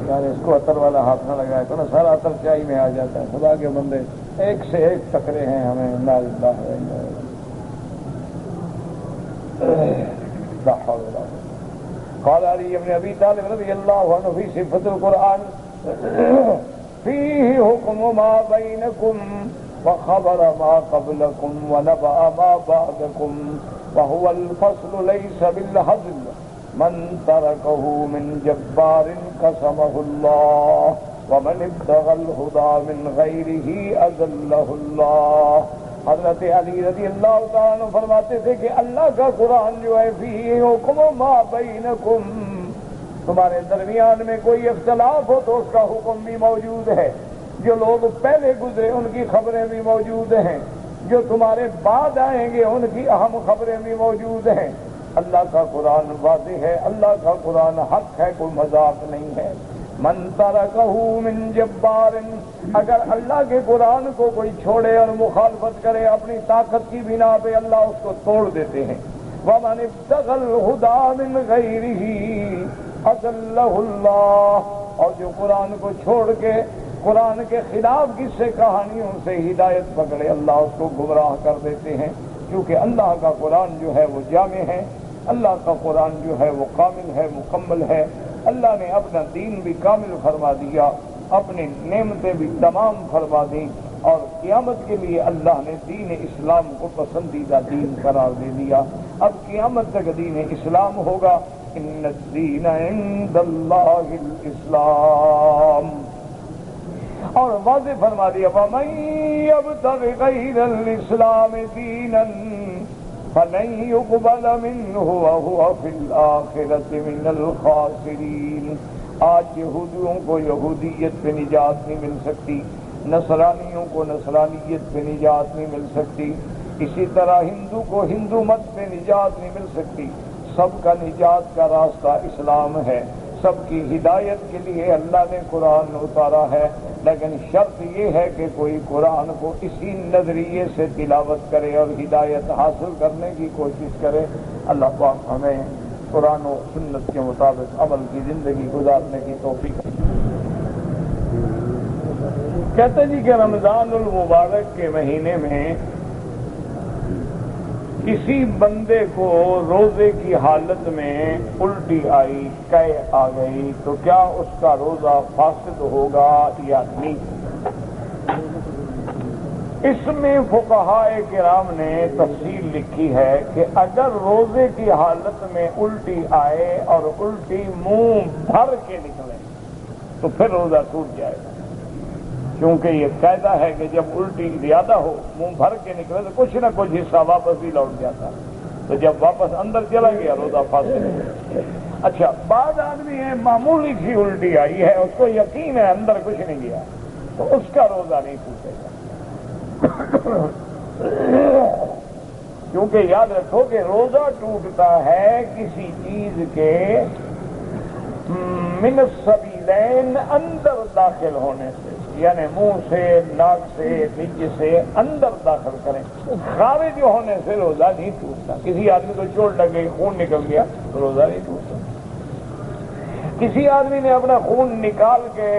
S1: یعنی اس کو عطر والا ہاتھ نہ لگائے تو نا سارا عطر چائی میں آ جاتا ہے. خدا کے بندے ایک سے ایک ٹکرے ہیں ہمیں. قال علی بن ابی طالب رضی اللہ عنہ فی صفۃ القرآن فيه حكم ما بينكم وخبر ما قبلكم ونبأ ما بعدكم وهو الفصل ليس بالهزل من تركه من جبار قسمه الله ومن ابتغى الهدى من غيره أذله الله. حضرت علی رضی اللہ تعالیٰ عنہ فرماتے تھے کہ اللہ کا قرآن جو ہے فيه حكم ما بينكم تمہارے درمیان میں کوئی اختلاف ہو تو اس کا حکم بھی موجود ہے. جو لوگ پہلے گزرے ان کی خبریں بھی موجود ہیں، جو تمہارے بعد آئیں گے ان کی اہم خبریں بھی موجود ہیں. اللہ کا قرآن واضح ہے، اللہ کا قرآن حق ہے، کوئی مذاق نہیں ہے. من ترکہ من جبار اگر اللہ کے قرآن کو کوئی چھوڑے اور مخالفت کرے اپنی طاقت کی بنا پہ اللہ اس کو توڑ دیتے ہیں. ومن ابتغى الهدى من غیرہ اضلہ اللہ اور جو قرآن کو چھوڑ کے قرآن کے خلاف قصے کہانیوں سے ہدایت پکڑے اللہ اس کو گمراہ کر دیتے ہیں. کیونکہ اللہ کا قرآن جو ہے وہ جامع ہے، اللہ کا قرآن جو ہے وہ کامل ہے، مکمل ہے۔ اللہ نے اپنا دین بھی کامل فرما دیا، اپنی نعمتیں بھی تمام فرما دیں، اور قیامت کے لیے اللہ نے دین اسلام کو پسندیدہ دین قرار دے دیا۔ اب قیامت تک دین اسلام ہوگا۔ ان الدین عند اللہ الاسلام، اور واضح فرما دیا وَمَن يَبْتَغِ غَيْرَ الْإِسْلَامِ دِينًا فَلَن يُقْبَلَ مِنْهُ وَهُوَ فِي الْآخِرَةِ مِنَ الْخَاسِرِينَ۔ آج یہودیوں کو یہودیت پہ نجات نہیں مل سکتی، نصرانیوں کو نصرانیت پہ نجات نہیں مل سکتی، اسی طرح ہندو کو ہندو مت پہ نجات نہیں مل سکتی۔ سب کا نجات کا راستہ اسلام ہے، سب کی ہدایت کے لیے اللہ نے قرآن اتارا ہے، لیکن شرط یہ ہے کہ کوئی قرآن کو اسی نظریے سے تلاوت کرے اور ہدایت حاصل کرنے کی کوشش کرے۔ اللہ پاک ہمیں قرآن و سنت کے مطابق عمل کی زندگی گزارنے کی توفیق۔ کہتے جی کہ رمضان المبارک کے مہینے میں کسی بندے کو روزے کی حالت میں الٹی آئی، قے آ گئی، تو کیا اس کا روزہ فاسد ہوگا یا نہیں؟ اس میں فقہائے کرام نے تفصیل لکھی ہے کہ اگر روزے کی حالت میں الٹی آئے اور الٹی منہ بھر کے نکلے تو پھر روزہ ٹوٹ جائے گا، کیونکہ یہ قاعدہ ہے کہ جب الٹی زیادہ ہو، منہ بھر کے نکلے تو کچھ نہ کچھ حصہ واپس ہی لوٹ جاتا، تو جب واپس اندر چلا گیا روزہ فاسد ہو گیا۔ اچھا، بعض آدمی ہے معمولی سی الٹی آئی ہے، اس کو یقین ہے اندر کچھ نہیں گیا، تو اس کا روزہ نہیں ٹوٹے گا۔ کیونکہ یاد رکھو کہ روزہ ٹوٹتا ہے کسی چیز کے من السبیلین اندر داخل ہونے سے، یعنی منہ سے، ناک سے، نیچے سے اندر داخل کریں، خارج ہونے سے روزہ نہیں ٹوٹتا۔ کسی آدمی کو چوٹ لگ گئی، خون نکل گیا تو روزہ نہیں ٹوٹتا۔ کسی آدمی نے اپنا خون نکال کے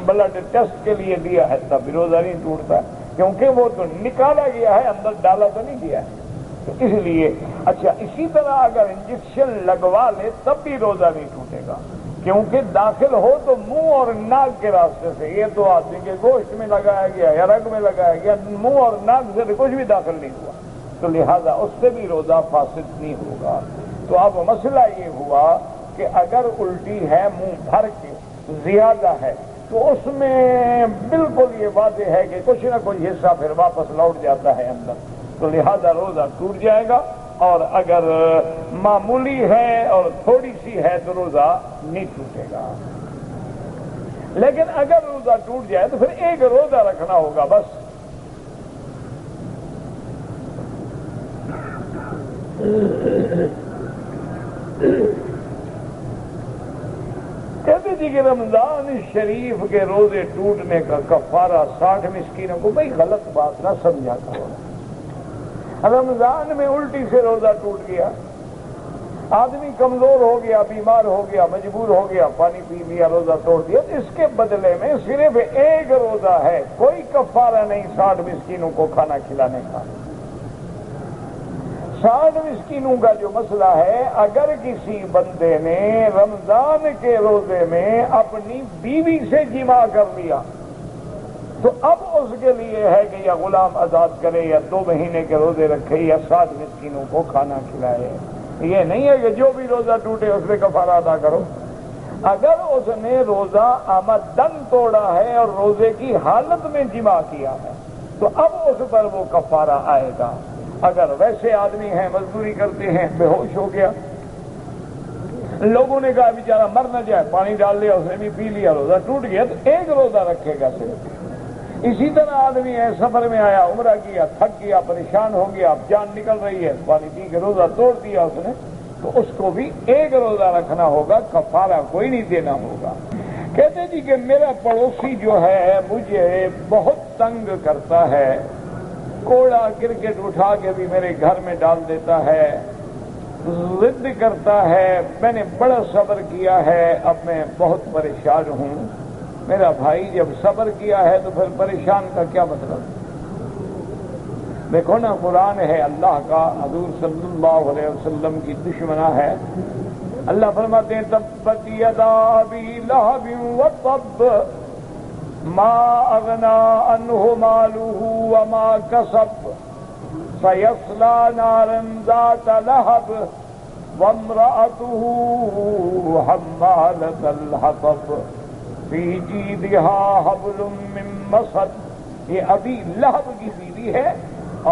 S1: بلڈ ٹیسٹ کے لیے دیا ہے تب بھی روزہ نہیں ٹوٹتا، کیونکہ وہ تو نکالا گیا ہے، اندر ڈالا تو نہیں گیا ہے، تو اس لیے۔ اچھا، اسی طرح اگر انجیکشن لگوا لے تب بھی روزہ نہیں ٹوٹے گا، کیونکہ داخل ہو تو منہ اور ناک کے راستے سے، یہ تو آدمی کے گوشت میں لگایا گیا یا رگ میں لگایا گیا، منہ اور ناک سے کچھ بھی داخل نہیں ہوا، تو لہذا اس سے بھی روزہ فاسد نہیں ہوگا۔ تو اب مسئلہ یہ ہوا کہ اگر الٹی ہے منہ بھر کے زیادہ ہے تو اس میں بالکل یہ واضح ہے کہ کچھ نہ کچھ حصہ پھر واپس لوٹ جاتا ہے اندر، تو لہذا روزہ ٹوٹ جائے گا، اور اگر معمولی ہے اور تھوڑی سی ہے تو روزہ نہیں ٹوٹے گا۔ لیکن اگر روزہ ٹوٹ جائے تو پھر ایک روزہ رکھنا ہوگا بس۔ کہتے جی کہ رمضان شریف کے روزے ٹوٹنے کا کفارہ 60 مسکینوں کو، بھئی غلط بات نہ سمجھا کرو۔ رمضان میں الٹی سے روزہ ٹوٹ گیا، آدمی کمزور ہو گیا، بیمار ہو گیا، مجبور ہو گیا، پانی پی لیا، روزہ توڑ دیا، تو اس کے بدلے میں صرف ایک روزہ ہے، کوئی کفارہ نہیں 60 مسکینوں کو کھانا کھلانے کا۔ 60 مسکینوں کا جو مسئلہ ہے، اگر کسی بندے نے رمضان کے روزے میں اپنی بیوی سے جماع کر لیا تو اب اس کے لیے ہے کہ یا غلام آزاد کرے یا 2 مہینے کے روزے رکھے یا 60 مسکینوں کو کھانا کھلائے۔ یہ نہیں ہے کہ جو بھی روزہ ٹوٹے اس پہ کفارہ ادا کرو۔ اگر اس نے روزہ آمدن توڑا ہے اور روزے کی حالت میں جماع کیا ہے تو اب اس پر وہ کفارہ آئے گا۔ اگر ویسے آدمی ہیں، مزدوری کرتے ہیں، بے ہوش ہو گیا، لوگوں نے کہا بیچارہ مر نہ جائے، پانی ڈال لیا، اس نے بھی پی لیا، روزہ ٹوٹ گیا، تو ایک روزہ رکھے گا صرف۔ اسی طرح آدمی ہے، سفر میں آیا، عمرہ کیا، تھک گیا، پریشان ہو گیا، اب جان نکل رہی ہے، پانی پی کے روزہ توڑ دیا اس نے، تو اس کو بھی ایک روزہ رکھنا ہوگا، کفارہ کوئی نہیں دینا ہوگا۔ کہتے جی کہ میرا پڑوسی جو ہے مجھے بہت تنگ کرتا ہے، کوڑا کرکٹ اٹھا کے بھی میرے گھر میں ڈال دیتا ہے، ضد کرتا ہے، میں نے بڑا صبر کیا ہے، اب میں بہت پریشان ہوں۔ میرا بھائی جب صبر کیا ہے تو پھر پریشان کا کیا مطلب؟ دیکھو نا قرآن ہے اللہ کا، حضور صلی اللہ علیہ وسلم کی دشمنا ہے. اللہ فرماتے ہیں تبت یدا ابی لہب وتب ما اغنی عنہ مالہ وما کسب سیصلی نارا ذات لہب وامرأته حمالة الحطب فی جیدها حبل من مسد. یہ ابی لہب کی بیوی ہے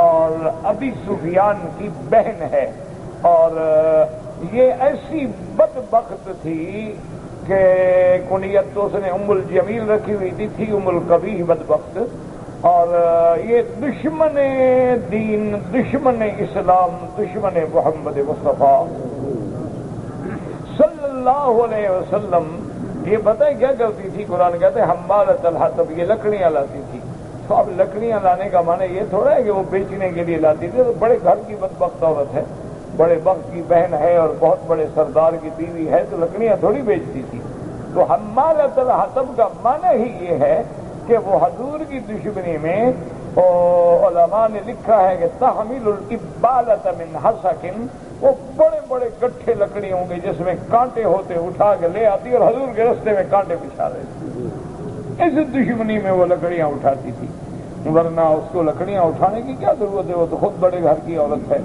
S1: اور ابی سفیان کی بہن ہے، اور یہ ایسی بدبخت تھی کہ کنیت تو اس نے ام الجمیل رکھی ہوئی تھی ام القبیح بدبخت. اور یہ دشمن دین، دشمن اسلام، دشمن محمد مصطفیٰ صلی اللہ علیہ وسلم. یہ بتائیں کیا کرتی تھی؟ قرآن کہتے ہیں حمالۃ الحطب، یہ لکڑیاں لاتی تھی. تو اب لکڑیاں لانے کا معنی یہ تھوڑا ہے کہ وہ بیچنے کے لیے لاتی تھی. تو بڑے گھر کی بدبخت عورت ہے، بڑے وقت کی بہن ہے اور بہت بڑے سردار کی بیوی ہے، تو لکڑیاں تھوڑی بیچتی تھی. تو حمالۃ الحطب کا معنی ہی یہ ہے کہ وہ حضور کی دشمنی میں علماء نے لکھا ہے کہ تحمل الابالۃ من حسک، وہ بڑے بڑے گٹھے لکڑیوں کے جس میں کانٹے ہوتے اٹھا کے لے آتی اور حضور کے رستے میں کانٹے بچھا دیتی. اس دشمنی میں وہ لکڑیاں اٹھاتی تھی، ورنہ اس کو لکڑیاں اٹھانے کی کیا ضرورت ہے؟ وہ تو خود بڑے گھر کی عورت ہے.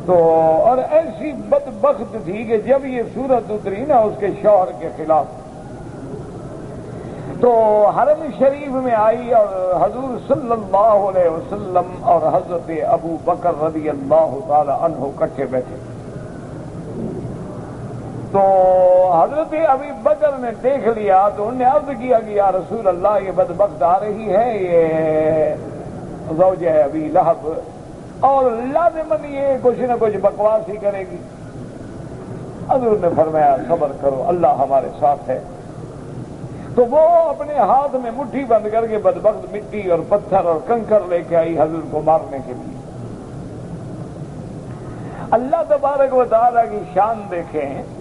S1: تو اور ایسی بدبخت تھی کہ جب یہ صورت اتری نا اس کے شوہر کے خلاف، تو حرم شریف میں آئی اور حضور صلی اللہ علیہ وسلم اور حضرت ابو بکر رضی اللہ تعالی عنہ کٹھے بیٹھے. تو حضرت ابی بکر نے دیکھ لیا تو انہوں نے عرض کیا کہ یا رسول اللہ یہ بدبخت آ رہی ہے، یہ زوجہ ابی لہب، اور لازماً یہ کچھ نہ کچھ بکواس ہی کرے گی. حضور نے فرمایا صبر کرو، اللہ ہمارے ساتھ ہے. تو وہ اپنے ہاتھ میں مٹھی بند کر کے بدبخت مٹی اور پتھر اور کنکر لے کے آئی حضور کو مارنے کے لیے. اللہ تبارک و تعالیٰ کی شان دیکھیں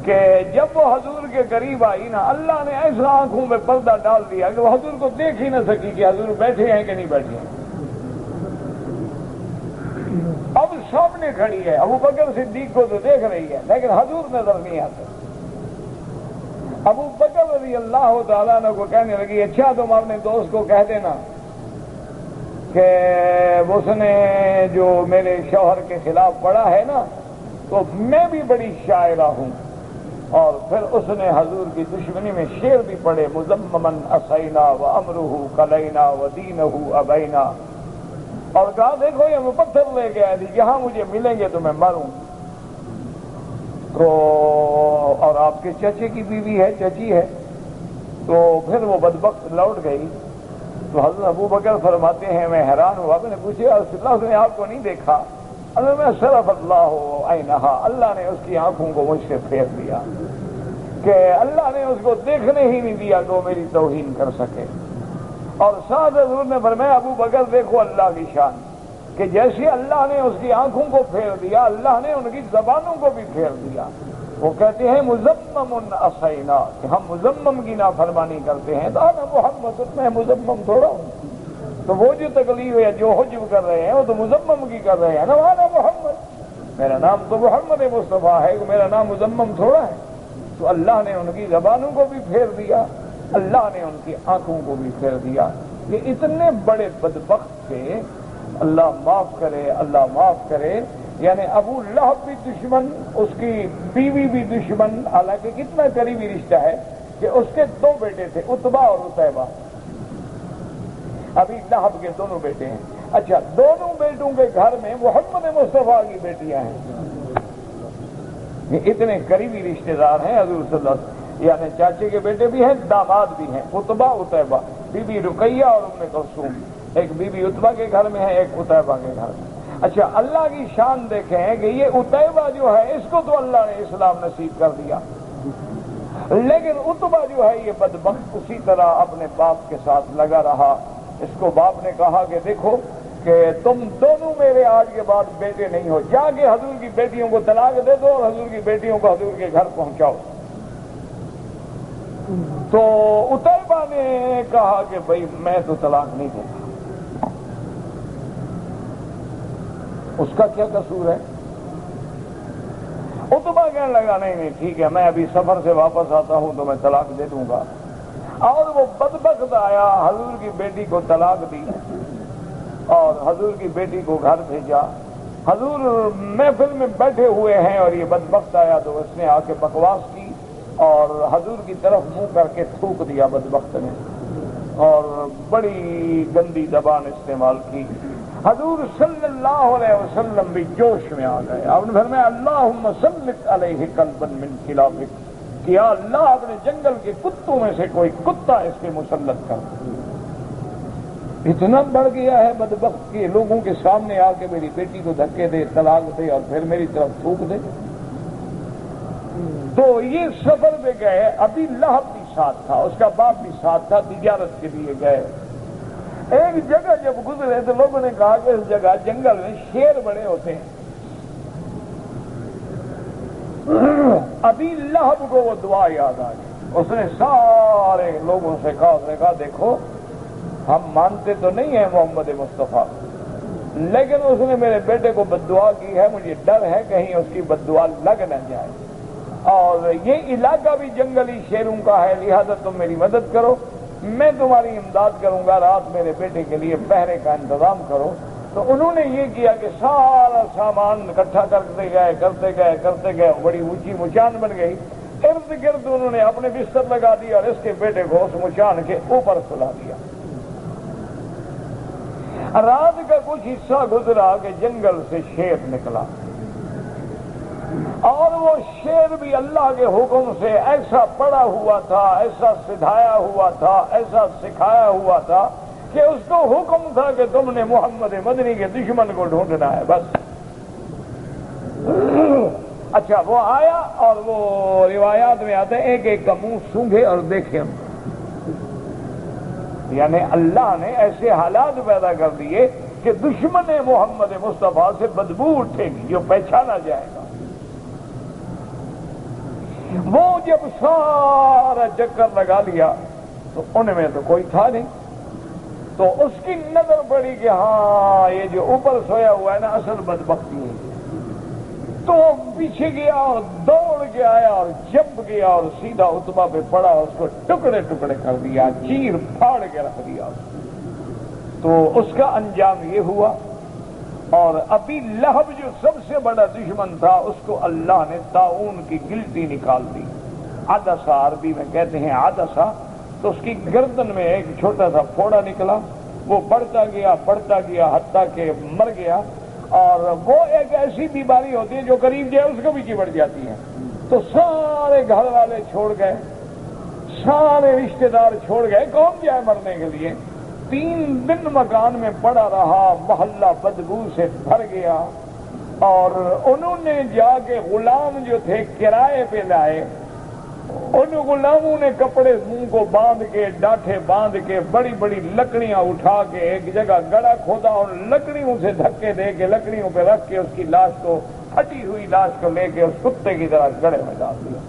S1: کہ جب وہ حضور کے قریب آئی نا، اللہ نے ایسا آنکھوں میں پردہ ڈال دیا کہ وہ حضور کو دیکھ ہی نہ سکی کہ حضور بیٹھے ہیں کہ نہیں بیٹھے ہیں. اب سامنے کھڑی ہے، ابو بکر صدیق کو تو دیکھ رہی ہے لیکن حضور نظر نہیں آتے. ابو بکر رضی اللہ تعالیٰ عنہ کو کہنے لگی اچھا تم اپنے دوست کو کہہ دینا کہ اس نے جو میرے شوہر کے خلاف پڑھا ہے نا، تو میں بھی بڑی شاعرہ ہوں. اور پھر اس نے حضور کی دشمنی میں شعر بھی پڑھے، مذممن اسینا وامرہ کلینا ودینہ ابینا، اور کہا دیکھو یہ میں پتھر لے کے آئی تھی، یہاں مجھے ملیں گے تو میں مروں. تو اور آپ کے چچے کی بیوی ہے، چچی ہے. تو پھر وہ بدبخت لوٹ گئی. تو حضرت ابو بکر فرماتے ہیں میں حیران ہوا، میں نے پوچھا رسول اللہ نے آپ کو نہیں دیکھا؟ میں صرف اللہ عینہا، اللہ نے اس کی آنکھوں کو مجھ سے پھیر دیا کہ اللہ نے اس کو دیکھنے ہی نہیں دیا کہ وہ میری توہین کر سکے. اور ساتھ حضور نے فرمایا ابو بکر دیکھو اللہ کی شان کہ جیسے اللہ نے اس کی آنکھوں کو پھیر دیا، اللہ نے ان کی زبانوں کو بھی پھیر دیا. وہ کہتے ہیں مذمم اسینا، کہ ہم مذمم کی نافرمانی کرتے ہیں. تو انا محمد، میں مذمم تھوڑا ہوں. تو وہ جو تکلیف ہے جو حجب کر رہے ہیں وہ تو مذمم کی کر رہے ہیں نا. انا محمد، میرا نام تو محمد مصطفیٰ ہے، میرا نام مذمم تھوڑا ہے. تو اللہ نے ان کی زبانوں کو بھی پھیر دیا، اللہ نے ان کی آنکھوں کو بھی پھیر دیا. یہ اتنے بڑے بدبخت تھے، اللہ معاف کرے، اللہ معاف کرے. یعنی ابو لہب بھی دشمن، اس کی بیوی بھی دشمن. حالانکہ کتنا قریبی رشتہ ہے کہ اس کے دو بیٹے تھے، عتبہ اور عتیبہ. ابھی لہب کے دونوں بیٹے ہیں. اچھا، دونوں بیٹوں کے گھر میں محمد مصطفیٰ کی بیٹیاں ہیں. یہ اتنے قریبی رشتہ دار ہیں حضور صلی اللہ علیہ وسلم. یعنی چاچے کے بیٹے بھی ہیں، داماد بھی ہیں، عتبہ عتیبہ. بی بی رقیہ اور ام کلثوم، ایک بی بی عتبہ کے گھر میں ہے، ایک عتیبہ کے گھر میں. اچھا، اللہ کی شان دیکھیں کہ یہ عتیبہ جو ہے اس کو تو اللہ نے اسلام نصیب کر دیا، لیکن عتبہ جو ہے یہ بدبخت اسی طرح اپنے باپ کے ساتھ لگا رہا. اس کو باپ نے کہا کہ دیکھو کہ تم دونوں میرے آج کے بعد بیٹے نہیں ہو، جا کے حضور کی بیٹیوں کو طلاق دے دو اور حضور کی بیٹیوں کو حضور کے گھر پہنچاؤ. تو عتیبہ نے کہا کہ بھائی میں تو طلاق نہیں دوں گا. اس کا کیا قصور ہے؟ عتبہ کہنے لگا نہیں ٹھیک ہے، میں ابھی سفر سے واپس آتا ہوں تو میں طلاق دے دوں گا۔ اور وہ بدبخت آیا، حضور کی بیٹی کو طلاق دی اور حضور کی بیٹی کو گھر بھیجا۔ حضور محفل میں بیٹھے ہوئے ہیں اور یہ بدبخت آیا تو اس نے آ کے بکواس کی اور حضور کی طرف منہ کر کے تھوک دیا بدبخت نے، اور بڑی گندی زبان استعمال کی۔ حضور صلی اللہ علیہ وسلم بھی جوش میں آ گئے، آپ نے فرمایا اللہم سلط علیہ قلبا من خلافک، کہ یا اللہ اپنے جنگل کے کتوں میں سے کوئی کتا اس پہ مسلط کر۔ اتنا بڑھ گیا ہے بدبخت کہ لوگوں کے سامنے آ کے میری بیٹی کو دھکے دے، طلاق دے اور پھر میری طرف تھوک دے۔ تو یہ سفر پہ گئے، ابھی لہب بھی ساتھ تھا، اس کا باپ بھی ساتھ تھا، تجارت کے لیے گئے۔ ایک جگہ جب گزرے تو لوگوں نے کہا کہ اس جگہ جنگل میں شیر بڑے ہوتے ہیں۔ ابھی لہب کو وہ دعا یاد آ گئی، اس نے سارے لوگوں سے کہا دیکھو ہم مانتے تو نہیں ہیں محمد مصطفیٰ، لیکن اس نے میرے بیٹے کو بددعا کی ہے، مجھے ڈر ہے کہیں اس کی بددعا لگ نہ جائے، اور یہ علاقہ بھی جنگلی شیروں کا ہے، لہذا تم میری مدد کرو، میں تمہاری امداد کروں گا، رات میرے بیٹے کے لیے پہرے کا انتظام کرو۔ تو انہوں نے یہ کیا کہ سارا سامان اکٹھا کرتے گئے، بڑی اونچی مچان بن گئی، ارد گرد انہوں نے اپنے بستر لگا دیا اور اس کے بیٹے کو اس مچان کے اوپر سلا دیا۔ رات کا کچھ حصہ گزرا کہ جنگل سے شیر نکلا، اور وہ شیر بھی اللہ کے حکم سے ایسا پڑا ہوا تھا، ایسا سدھایا ہوا تھا، ایسا سکھایا ہوا تھا کہ اس کو حکم تھا کہ تم نے محمد مدنی کے دشمن کو ڈھونڈنا ہے بس۔ اچھا وہ آیا اور وہ روایات میں آتے ہیں ایک ایک کا منہ سونگھے اور دیکھے ہم، یعنی اللہ نے ایسے حالات پیدا کر دیے کہ دشمن محمد مصطفیٰ سے بدبو اٹھے گی جو پہچانا جائے گا۔ وہ جب سارا چکر لگا لیا تو ان میں تو کوئی تھا نہیں، تو اس کی نظر پڑی کہ ہاں یہ جو اوپر سویا ہوا ہے نا اصل بدبختی ہے، تو پیچھے گیا اور دوڑ کے آیا اور جب گیا اور سیدھا عتبہ پہ پڑا، اس کو ٹکڑے ٹکڑے کر دیا، چیر پھاڑ کے رکھ دیا۔ تو اس کا انجام یہ ہوا، اور ابھی لہب جو سب سے بڑا دشمن تھا اس کو اللہ نے طاعون کی گلٹی نکال دی، عدسہ عربی میں کہتے ہیں عدسہ، تو اس کی گردن میں ایک چھوٹا سا پھوڑا نکلا، وہ بڑھتا گیا حتیٰ کہ مر گیا۔ اور وہ ایک ایسی بیماری ہوتی ہے جو قریب جائے اس کو بھی چبڑ جاتی ہے، تو سارے گھر والے چھوڑ گئے، سارے رشتہ دار چھوڑ گئے، کون جائے مرنے کے لیے؟ 3 دن مکان میں پڑا رہا، محلہ بدبو سے بھر گیا، اور انہوں نے جا کے غلام جو تھے کرائے پہ لائے، ان غلاموں نے کپڑے منہ کو باندھ کے، ڈاٹھے باندھ کے، بڑی بڑی لکڑیاں اٹھا کے ایک جگہ گڑھا کھودا اور لکڑیوں سے دھکے دے کے لکڑیوں پہ رکھ کے اس کی لاش کو، پھٹی ہوئی لاش کو لے کے اس کتے کی طرح گڑھے میں ڈال دیا۔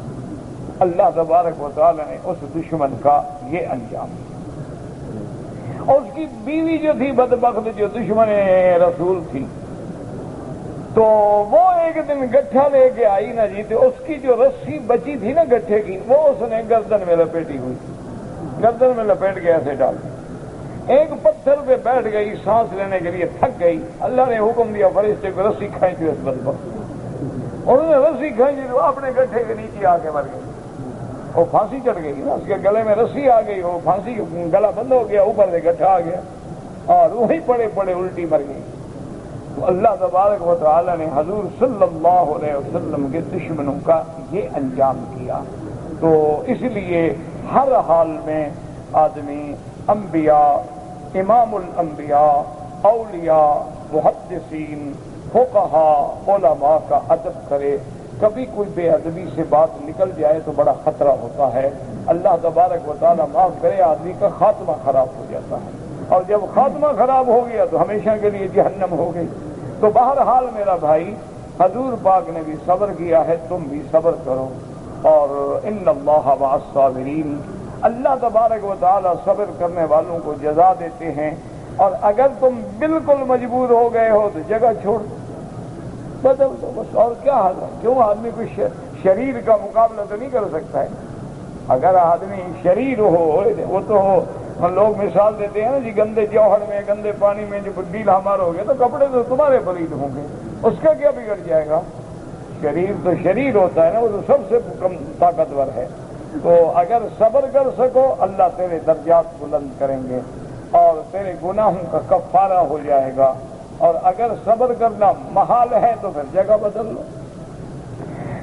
S1: اللہ تبارک و تعالی نے اس دشمن کا یہ انجام دیا۔ اور اس کی بیوی جو تھی بدبخت، جو دشمن رسول تھی، تو وہ ایک دن گٹھا لے کے آئی نا جی، تو اس کی جو رسی بچی تھی نا گٹھے کی، وہ اس نے گردن میں لپیٹی ہوئی، گردن میں لپیٹ کے ایسے ڈال دی۔ ایک پتھر پہ بیٹھ گئی، سانس لینے کے لیے تھک گئی، اللہ نے حکم دیا فرشتے کو رسی کھینچو اس بدبخت، انہوں نے رسی کھینچی تو اپنے گٹھے کے نیچے آ کے مر گئی، وہ پھانسی چڑھ گئی نا، اس کے گلے میں رسی آ گئی، وہ پھانسی گلا بند ہو گیا، اوپر سے گٹھا آ گیا اور وہیں پڑے پڑے الٹی مر گئی۔ تو اللہ تبارک و تعالی نے حضور صلی اللہ علیہ وسلم کے دشمنوں کا یہ انجام کیا۔ تو اس لیے ہر حال میں آدمی انبیاء، امام الانبیاء، اولیاء، محدثین، فقہاء، علماء کا ادب کرے۔ کبھی کوئی بے ادبی سے بات نکل جائے تو بڑا خطرہ ہوتا ہے، اللہ تبارک و تعالی معاف کرے، آدمی کا خاتمہ خراب ہو جاتا ہے، اور جب خاتمہ خراب ہو گیا تو ہمیشہ کے لیے جہنم ہو گئی۔ تو بہرحال میرا بھائی، حضور پاک نے بھی صبر کیا ہے، تم بھی صبر کرو، اور ان اللہ مع الصابرین، اللہ تبارک و تعالی صبر کرنے والوں کو جزا دیتے ہیں۔ اور اگر تم بالکل مجبور ہو گئے ہو تو جگہ چھوڑ، بدل دو بس، اور کیا حال ہے؟ کیوں آدمی کوئی شریر کا مقابلہ تو نہیں کر سکتا ہے؟ اگر آدمی شریر ہو وہ تو ہو، لوگ مثال دیتے ہیں نا جی گندے جوہر میں گندے پانی میں جو ڈیل ہمارا ہو گیا تو کپڑے تو تمہارے پلید ہوں گے، اس کا کیا بگڑ جائے گا؟ شریر تو شریر ہوتا ہے نا، وہ تو سب سے کم طاقتور ہے۔ تو اگر صبر کر سکو اللہ تیرے درجات بلند کریں گے اور تیرے گناہوں کا کفارہ ہو جائے گا، اور اگر صبر کرنا محال ہے تو پھر جگہ بدل لو۔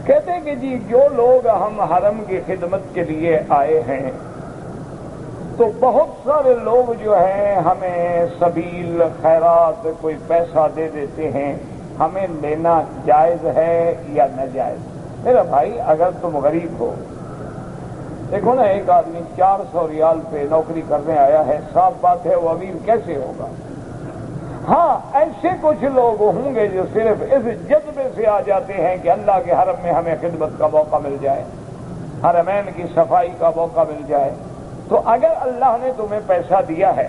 S1: کہتے ہیں کہ جی جو لوگ ہم حرم کی خدمت کے لیے آئے ہیں تو بہت سارے لوگ جو ہیں ہمیں سبیل خیرات کوئی پیسہ دے دیتے ہیں، ہمیں لینا جائز ہے یا ناجائز؟ میرا بھائی اگر تم غریب ہو، دیکھو نا ایک آدمی 400 ریال پہ نوکری کرنے آیا ہے، صاف بات ہے وہ امیر کیسے ہوگا؟ ہاں ایسے کچھ لوگ ہوں گے جو صرف اس جذبے سے آ جاتے ہیں کہ اللہ کے حرم میں ہمیں خدمت کا موقع مل جائے، حرمین کی صفائی کا موقع مل جائے۔ تو اگر اللہ نے تمہیں پیسہ دیا ہے،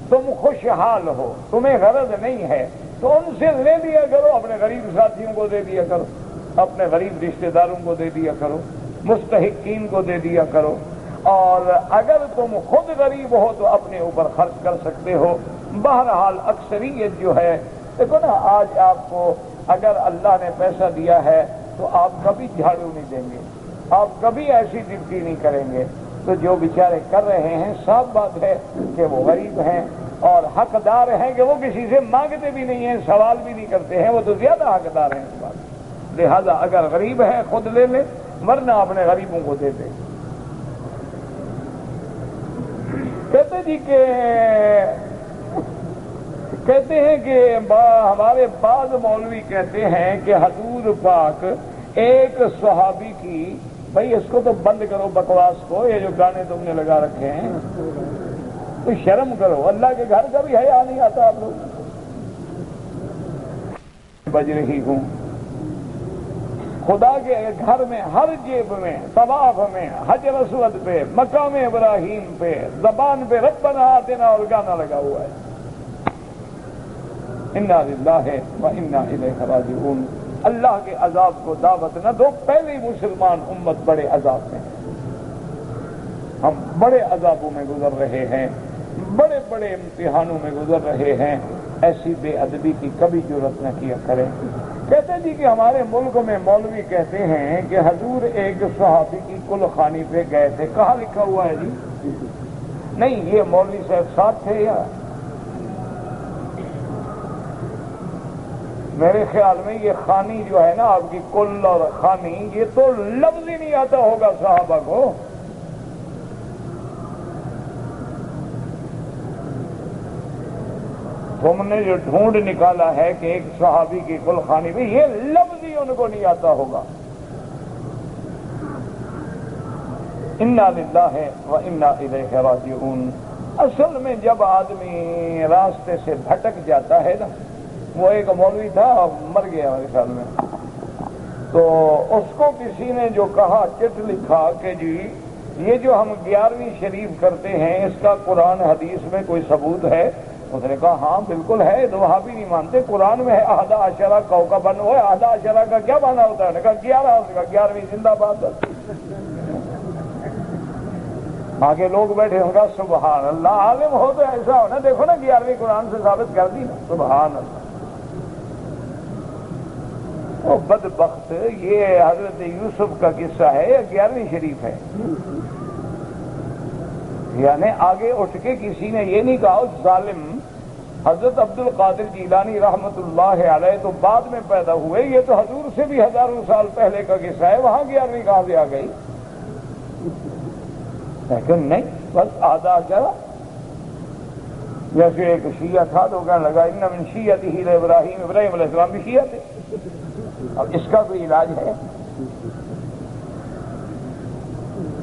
S1: تم خوشحال ہو، تمہیں غرض نہیں ہے، تو ان سے لے لیا کرو، اپنے غریب ساتھیوں کو دے دیا کرو، اپنے غریب رشتہ داروں کو دے دیا کرو، مستحقین کو دے دیا کرو، اور اگر تم خود غریب ہو تو اپنے اوپر خرچ کر سکتے ہو۔ بہرحال اکثریت جو ہے، دیکھو نا آج آپ کو اگر اللہ نے پیسہ دیا ہے تو آپ کبھی جھاڑو نہیں دیں گے، آپ کبھی ایسی ڈیوٹی نہیں کریں گے، تو جو بیچارے کر رہے ہیں صاف بات ہے کہ وہ غریب ہیں اور حقدار ہیں کہ وہ کسی سے مانگتے بھی نہیں ہیں، سوال بھی نہیں کرتے ہیں، وہ تو زیادہ حقدار ہیں اس بات۔ لہذا اگر غریب ہے خود لے لے، ورنہ اپنے غریبوں کو دے دے۔ کہتے ہیں کہ ہمارے بعض مولوی کہتے ہیں کہ حضور پاک ایک صحابی کی، بھائی اس کو تو بند کرو بکواس کو، یہ جو گانے تم نے لگا رکھے ہیں تو شرم کرو، اللہ کے گھر کا بھی حیا نہیں آتا آپ لوگ۔ بج رہی ہوں خدا کے گھر میں، ہر جیب میں، طواف میں، حجر اسود پہ، مقام ابراہیم پہ، زبان پہ ربنا آتنا اور گانا لگا ہوا ہے۔ انا للہ و انا الیہ راجعون۔ اللہ کے عذاب کو دعوت نہ دو، پہلی مسلمان امت بڑے عذاب میں ہے، ہم بڑے عذابوں میں گزر رہے ہیں، بڑے بڑے امتحانوں میں گزر رہے ہیں، ایسی بے ادبی کی کبھی جرت نہ کیا کریں۔ کہتے جی کہ ہمارے ملک میں مولوی کہتے ہیں کہ حضور ایک صحابی کی کل خانی پہ گئے تھے، کہاں لکھا ہوا ہے جی؟ نہیں یہ مولوی صاحب ساتھ تھے یا؟ میرے خیال میں یہ خانی جو ہے نا آپ کی کل اور خانی، یہ تو لفظ ہی نہیں آتا ہوگا صحابہ کو۔ تم نے جو ڈھونڈ نکالا ہے کہ ایک صحابی کی کل خانی بھی، یہ لفظ ہی ان کو نہیں آتا ہوگا۔ انا للہ و انا الیہ راجعون۔ اصل میں جب آدمی راستے سے بھٹک جاتا ہے نا، وہ ایک مولوی تھا مر گیا میرے خیال میں، تو اس کو کسی نے جو کہا، چٹ لکھا کہ جی یہ جو ہم 11ویں شریف کرتے ہیں اس کا قرآن حدیث میں کوئی ثبوت ہے؟ اس نے کہا ہاں بالکل ہے، تو وہاں بھی نہیں مانتے، قرآن میں ہے احد عشرہ کوکبن، وہ احد عشرہ کا کیا مانا ہوتا ہے؟ نے کہا 11، اس نے کہا 11ویں زندہ باد۔ آگے لوگ بیٹھے ہوں گا سبحان اللہ، عالم ہو تو ایسا ہونا، دیکھو نا 11ویں قرآن سے ثابت کر دی نا، سبحان اللہ۔ وہ بدبخت، یہ حضرت یوسف کا قصہ ہے یا 11ویں شریف ہے؟ یعنی آگے اٹھ کے کسی نے یہ نہیں کہا ظالم حضرت عبد القادر جیلانی رحمت اللہ علیہ تو بعد میں پیدا ہوئے، یہ تو حضور سے بھی ہزاروں سال پہلے کا قصہ ہے، وہاں 11ویں کہاں سے آ گئی؟ لیکن نہیں، بس آدھا چلا۔ جیسے ایک شیعہ تھا تو کہنے لگا ان من شیعتہ ابراہیم، ابراہیم علیہ السلام بھی شیعہ تھے، اب اس کا کوئی علاج ہے؟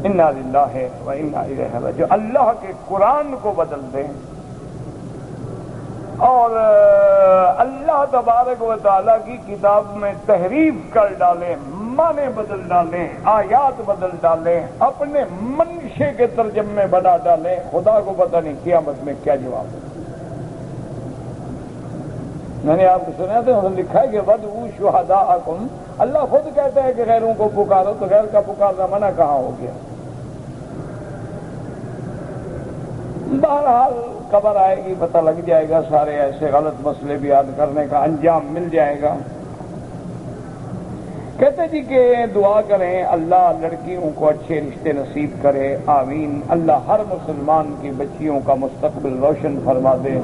S1: انا للہ و انا الیہ راجعون۔ اللہ کے قرآن کو بدل دیں اور اللہ تبارک و تعالیٰ کی کتاب میں تحریف کر ڈالیں، معنی بدل ڈالیں، آیات بدل ڈالیں، اپنے منشے کے ترجمے بنا ڈالیں، خدا کو پتہ نہیں قیامت میں کیا جواب ہے۔ میں نے آپ کو سنا تھا لکھا ہے کہ وَدْعُوا شُهَدَاءَكُمْ، اللہ خود کہتا ہے کہ غیروں کو پکارو، تو غیر کا پکارنا منع کہاں ہو گیا؟ بہرحال خبر آئے گی، پتہ لگ جائے گا، سارے ایسے غلط مسئلے بیان کرنے کا انجام مل جائے گا۔ کہتے جی کہ دعا کریں اللہ لڑکیوں کو اچھے رشتے نصیب کرے، آمین۔ اللہ ہر مسلمان کی بچیوں کا مستقبل روشن فرما دے،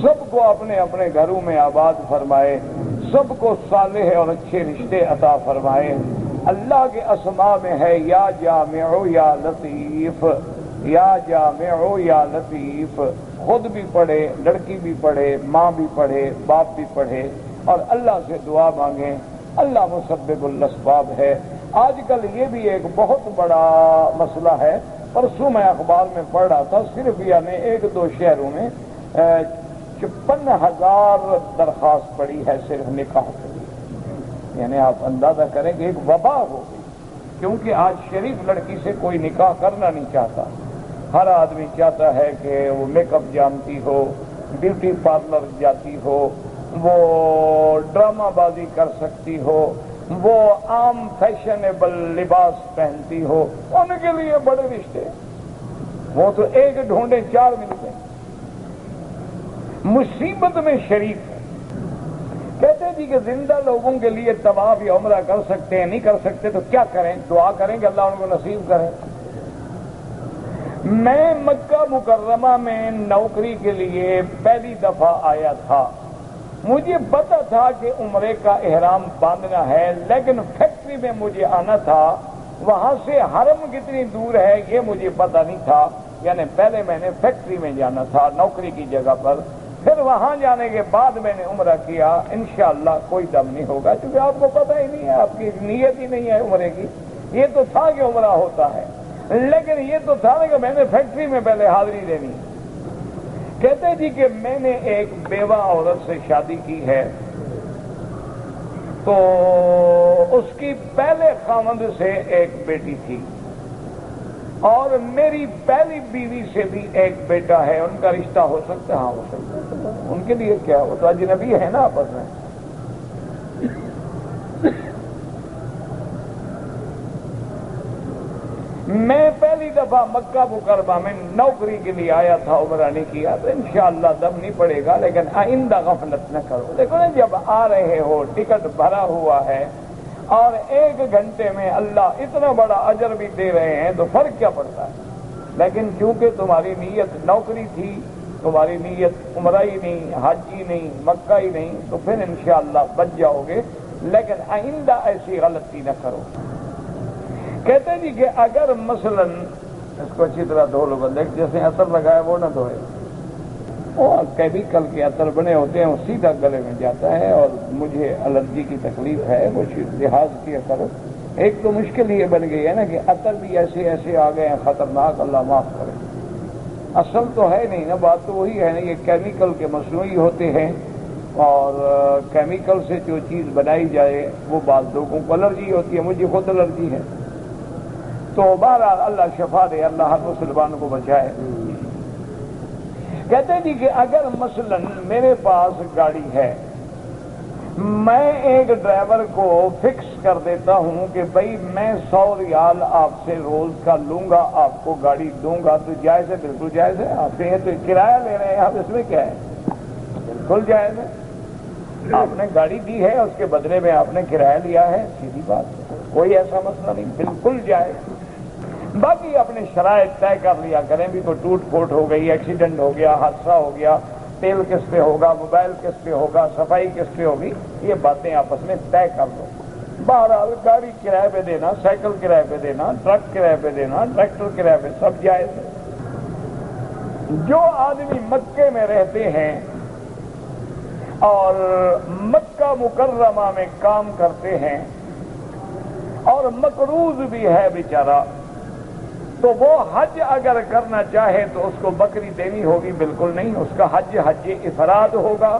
S1: سب کو اپنے اپنے گھروں میں آباد فرمائے، سب کو صالح اور اچھے رشتے عطا فرمائے۔ اللہ کے اسماء میں ہے یا جامع یا لطیف، یا جامع یا لطیف، خود بھی پڑھے، لڑکی بھی پڑھے، ماں بھی پڑھے، باپ بھی پڑھے، اور اللہ سے دعا مانگیں۔ اللہ مسبب الاسباب ہے۔ آج کل یہ بھی ایک بہت بڑا مسئلہ ہے، پرسوں میں اخبار میں پڑھ رہا تھا، صرف یعنی 1-2 شہروں میں 56,000 درخواست پڑی ہے صرف نکاح کے لیے۔ یعنی آپ اندازہ کریں کہ ایک وبا ہو گئی، کیونکہ آج شریف لڑکی سے کوئی نکاح کرنا نہیں چاہتا۔ ہر آدمی چاہتا ہے کہ وہ میک اپ جانتی ہو، بیوٹی پارلر جاتی ہو، وہ ڈرامہ بازی کر سکتی ہو، وہ عام فیشنیبل لباس پہنتی ہو، ان کے لیے بڑے رشتے، وہ تو ایک ڈھونڈے 4 ملتے ہیں۔ مصیبت میں شریف ہے۔ کہتے ہیں جی کہ زندہ لوگوں کے لیے طواف یا عمرہ کر سکتے ہیں، نہیں کر سکتے تو کیا کریں؟ دعا کریں کہ اللہ ان کو نصیب کرے۔ میں مکہ مکرمہ میں نوکری کے لیے پہلی دفعہ آیا تھا، مجھے پتا تھا کہ عمرے کا احرام باندھنا ہے، لیکن فیکٹری میں مجھے آنا تھا، وہاں سے حرم کتنی دور ہے یہ مجھے پتا نہیں تھا۔ یعنی پہلے میں نے فیکٹری میں جانا تھا نوکری کی جگہ پر، پھر وہاں جانے کے بعد میں نے عمرہ کیا۔ انشاءاللہ کوئی دم نہیں ہوگا، کیونکہ آپ کو پتہ ہی نہیں ہے، آپ کی نیت ہی نہیں ہے عمرے کی۔ یہ تو تھا کہ عمرہ ہوتا ہے، لیکن یہ تو تھا کہ میں نے فیکٹری میں پہلے حاضری دینی۔ کہتے جی کہ میں نے ایک بیوہ عورت سے شادی کی ہے، تو اس کی پہلے خاوند سے ایک بیٹی تھی، اور میری پہلی بیوی سے بھی ایک بیٹا ہے۔ ان کا رشتہ ہو سکتا ہے؟ ہاں ہو سکتا ہے۔ ان کے لیے کیا، وہ تو اجنبی ہے نا آپس میں۔ میں پہلی دفعہ مکہ مکرمہ میں نوکری کے لیے آیا تھا، عمرہ نہیں کیا، تو انشاءاللہ دم نہیں پڑے گا، لیکن آئندہ غفلت نہ کرو۔ دیکھو نا، جب آ رہے ہو، ٹکٹ بھرا ہوا ہے، اور 1 گھنٹے میں اللہ اتنا بڑا اجر بھی دے رہے ہیں، تو فرق کیا پڑتا ہے؟ لیکن چونکہ تمہاری نیت نوکری تھی، تمہاری نیت عمرہ ہی نہیں، حج ہی نہیں، مکہ ہی نہیں، تو پھر انشاءاللہ بچ جاؤ گے، لیکن آئندہ ایسی غلطی نہ کرو۔ کہتے جی کہ اگر مثلا اس کو اچھی طرح دھو لو، بندے جیسے عطر لگایا وہ نہ دھوئے، وہ کیمیکل کے عطر بنے ہوتے ہیں، وہ سیدھا گلے میں جاتا ہے، اور مجھے الرجی کی تکلیف ہے، کچھ لحاظ کیا کرو۔ ایک تو مشکل یہ بن گئی ہے نا کہ عطر بھی ایسے ایسے آ گئے ہیں خطرناک، اللہ معاف کرے۔ اصل تو ہے نہیں نا، بات تو وہی ہے نا، یہ کیمیکل کے مصنوعی ہوتے ہیں، اور کیمیکل سے جو چیز بنائی جائے وہ بعض لوگوں کو الرجی ہوتی ہے، مجھے خود الرجی ہے۔ تو بہرحال اللہ شفا دے، اللہ ہر مسلمان کو بچائے۔ کہتے ہیں جی کہ اگر مثلا میرے پاس گاڑی ہے، میں ایک ڈرائیور کو فکس کر دیتا ہوں کہ بھئی میں 100 ریال آپ سے روز کا لوں گا، آپ کو گاڑی دوں گا، تو جائز ہے؟ بالکل جائز ہے۔ آپ سے تو کرایہ لے رہے ہیں آپ، اس میں کیا ہے؟ بالکل جائز ہے۔ آپ نے گاڑی دی ہے، اس کے بدلے میں آپ نے کرایہ لیا ہے، سیدھی بات ہے، کوئی ایسا مسئلہ نہیں، بالکل جائز۔ باقی اپنے شرائط طے کر لیا کریں، بھی تو ٹوٹ پھوٹ ہو گئی، ایکسیڈنٹ ہو گیا، حادثہ ہو گیا، تیل کس پہ ہوگا، موبائل کس پہ ہوگا، صفائی کس پہ ہوگی، یہ باتیں آپس میں طے کر لو۔ بہرحال گاڑی کرائے پہ دینا، سائیکل کرائے پہ دینا، ٹرک کرائے پہ دینا، ٹریکٹر کرائے پہ، سب جائز ہے۔ جو آدمی مکے میں رہتے ہیں اور مکہ مکرمہ میں کام کرتے ہیں اور مقروض بھی ہے بیچارہ، تو وہ حج اگر کرنا چاہے تو اس کو بکری دینی ہوگی؟ بالکل نہیں، اس کا حج افراد ہوگا۔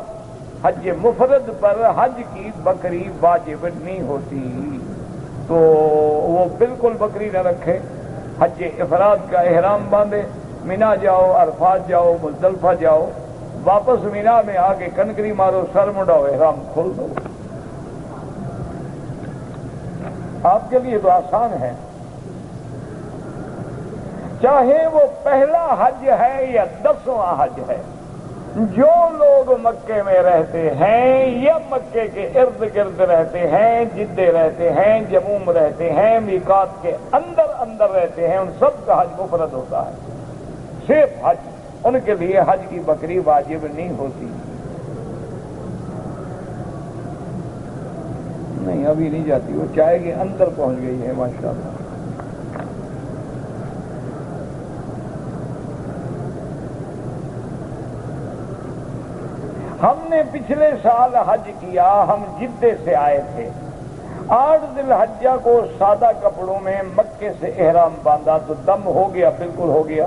S1: حج مفرد پر حج کی بکری واجب نہیں ہوتی، تو وہ بالکل بکری نہ رکھے، حج افراد کا احرام باندھے، مینا جاؤ، عرفات جاؤ، مزدلفہ جاؤ، واپس مینا میں آ کے کنکری مارو، سر مڈاؤ، احرام کھول دو۔ آپ کے لیے تو آسان ہے، چاہے وہ پہلا حج ہے یا 10واں حج ہے۔ جو لوگ مکے میں رہتے ہیں یا مکے کے ارد گرد رہتے ہیں، جدے رہتے ہیں، جموم رہتے ہیں، میقات کے اندر رہتے ہیں، ان سب کا حج مفرد ہوتا ہے۔ صرف حج، ان کے لیے حج کی بکری واجب نہیں ہوتی۔ نہیں ابھی نہیں جاتی، وہ چائے کے اندر پہنچ گئی ہے ماشاءاللہ۔ ہم نے پچھلے سال حج کیا، ہم جدے سے آئے تھے۔ 8 ذی الحجہ کو سادہ کپڑوں میں مکے سے احرام باندھا تو دم ہو گیا، بالکل ہو گیا۔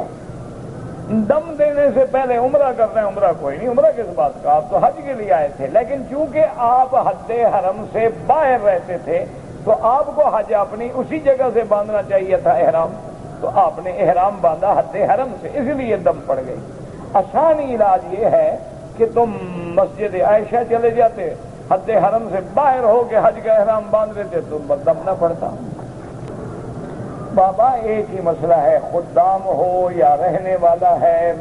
S1: دم دینے سے پہلے عمرہ کر رہے ہیں، عمرہ کوئی نہیں، عمرہ کس بات کا، آپ تو حج کے لیے آئے تھے۔ لیکن چونکہ آپ حد حرم سے باہر رہتے تھے تو آپ کو حج اپنی اسی جگہ سے باندھنا چاہیے تھا احرام، تو آپ نے احرام باندھا حد حرم سے، اس لیے دم پڑ گئی۔ آسان علاج یہ ہے کہ تم مسجد عائشہ چلے جاتے، حد حرم سے باہر ہو کے حج کا احرام باندھ لیتے، تم دم نہ پڑتا۔ بابا ایک ہی مسئلہ ہے، خدام ہو یا رہنے والا ہے،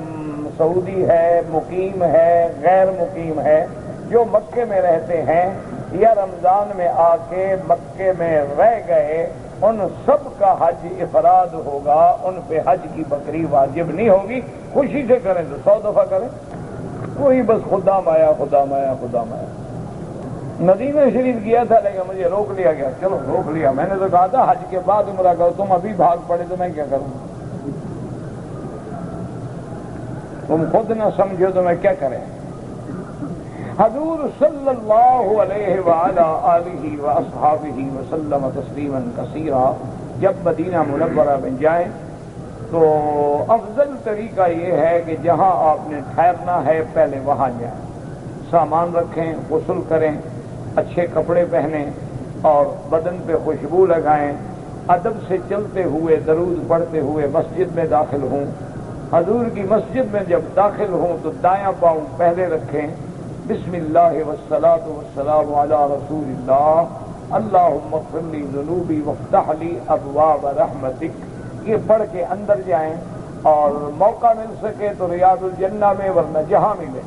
S1: سعودی ہے، مقیم ہے، غیر مقیم ہے، جو مکے میں رہتے ہیں یا رمضان میں آ کے مکے میں رہ گئے، ان سب کا حج افراد ہوگا، ان پہ حج کی بکری واجب نہیں ہوگی۔ خوشی سے کریں تو 100 دفعہ کریں، کوئی بس خدام آیا خدام آیا خدام آیا۔ مدینہ شریف گیا تھا لیکن مجھے روک لیا گیا، چلو روک لیا، میں نے تو کہا تھا حج کے بعد عمرہ کرو، تم ابھی بھاگ پڑے تو میں کیا کروں؟ تم خود نہ سمجھو تو میں کیا کریں؟ حضور صلی اللہ علیہ وآلہ آلہ واصحابہ وسلم تسلیما کثیرا جب مدینہ منورہ میں جائیں تو افضل طریقہ یہ ہے کہ جہاں آپ نے ٹھہرنا ہے پہلے وہاں جائیں، سامان رکھیں، غسل کریں، اچھے کپڑے پہنیں اور بدن پہ خوشبو لگائیں، ادب سے چلتے ہوئے درود پڑھتے ہوئے مسجد میں داخل ہوں۔ حضور کی مسجد میں جب داخل ہوں تو دایاں پاؤں پہلے رکھیں، بسم اللہ والصلاۃ والسلام علی رسول اللہ، اللہم اغفر لی ذنوبی وافتح لی ابواب رحمتک، یہ پڑھ کے اندر جائیں، اور موقع مل سکے تو ریاض الجنہ میں، ورنہ جہاں ملے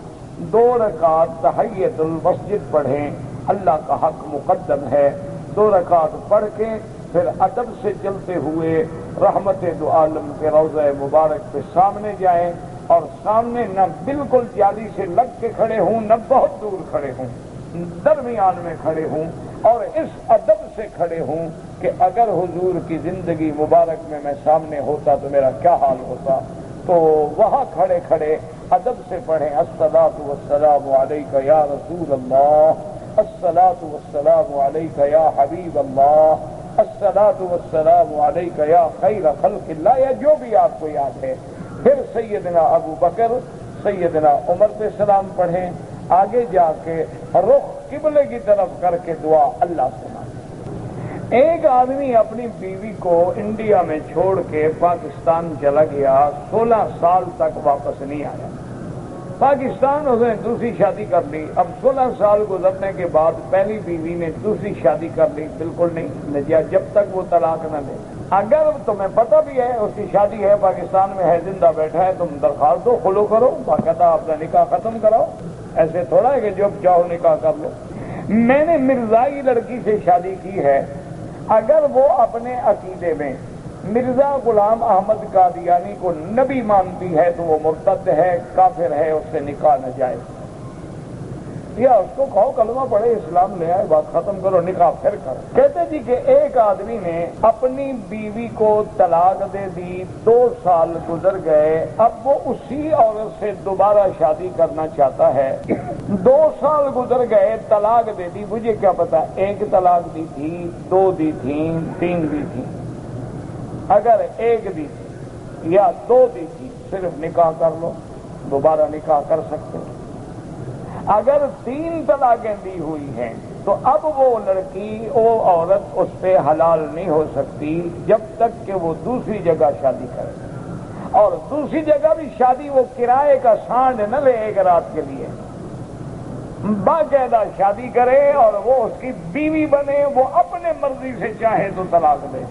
S1: 2 رکعت تحیۃ المسجد پڑھیں، اللہ کا حق مقدم ہے۔ 2 رکعت پڑھ کے پھر ادب سے چلتے ہوئے رحمت دو عالم کے روضہ مبارک پہ سامنے جائیں، اور سامنے نہ بالکل جالی سے لگ کے کھڑے ہوں نہ بہت دور کھڑے ہوں، درمیان میں کھڑے ہوں، اور اس ادب سے کھڑے ہوں کہ اگر حضور کی زندگی مبارک میں میں سامنے ہوتا تو میرا کیا حال ہوتا۔ تو وہاں کھڑے کھڑے ادب سے پڑھیں، الصلاۃ والسلام علیک یا رسول اللہ، الصلاۃ والسلام علیک یا حبیب اللہ، الصلاۃ والسلام علیک یا خیر خلق اللہ، یا جو بھی آپ کو یاد ہے۔ پھر سیدنا ابو بکر، سیدنا عمر پہ سلام پڑھیں، آگے جا کے رخ قبلے کی طرف کر کے دعا اللہ سے مانگیں۔ ایک آدمی اپنی بیوی کو انڈیا میں چھوڑ کے پاکستان چلا گیا، 16 سال تک واپس نہیں آیا۔ پاکستان اس نے دوسری شادی کر لی، اب 16 سال گزرنے کے بعد پہلی بیوی نے دوسری شادی کر لی، بالکل نہیں، جب تک وہ طلاق نہ لے۔ اگر تمہیں پتہ بھی ہے اس کی شادی ہے، پاکستان میں ہے، زندہ بیٹھا ہے، تم درخواست دو، خلو کرو، باقاعدہ اپنا نکاح ختم کراؤ، ایسے تھوڑا ہے کہ جب چاہو نکاح کر لو۔ میں نے مرزائی لڑکی سے شادی کی ہے، اگر وہ اپنے عقیدے میں مرزا غلام احمد قادیانی کو نبی مانتی ہے تو وہ مرتد ہے، کافر ہے، اس سے نکاح ناجائز، یا اس کو کہو کلمہ پڑھے، اسلام لے آئے، بات ختم کرو، نکاح پھر کرو۔ کہتے جی کہ ایک آدمی نے اپنی بیوی کو طلاق دے دی، 2 سال گزر گئے، اب وہ اسی عورت سے دوبارہ شادی کرنا چاہتا ہے۔ 2 سال گزر گئے، طلاق دے دی، مجھے کیا پتا 1 طلاق دی تھی، 2 دی تھیں، 3 دی تھیں۔ اگر 1 دی تھی یا 2 دی تھی، صرف نکاح کر لو، دوبارہ نکاح کر سکتے ہو۔ اگر 3 طلاقیں دی ہوئی ہیں تو اب وہ لڑکی، وہ عورت اس پہ حلال نہیں ہو سکتی جب تک کہ وہ دوسری جگہ شادی کرے۔ اور دوسری جگہ بھی شادی وہ کرائے کا سانڈ نہ لے ایک رات کے لیے، باقاعدہ شادی کرے اور وہ اس کی بیوی بنے، وہ اپنے مرضی سے چاہے تو طلاق دے۔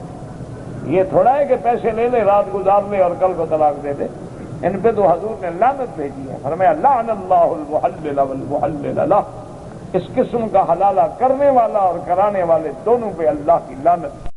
S1: یہ تھوڑا ہے کہ پیسے لے لے، رات گزار لے اور کل کو طلاق دے دے۔ ان پہ تو حضور نے لعنت بھیجی ہے، فرمایا لعن اللہ المحلل والمحلل له، اس قسم کا حلالہ کرنے والا اور کرانے والے دونوں پہ اللہ کی لعنت۔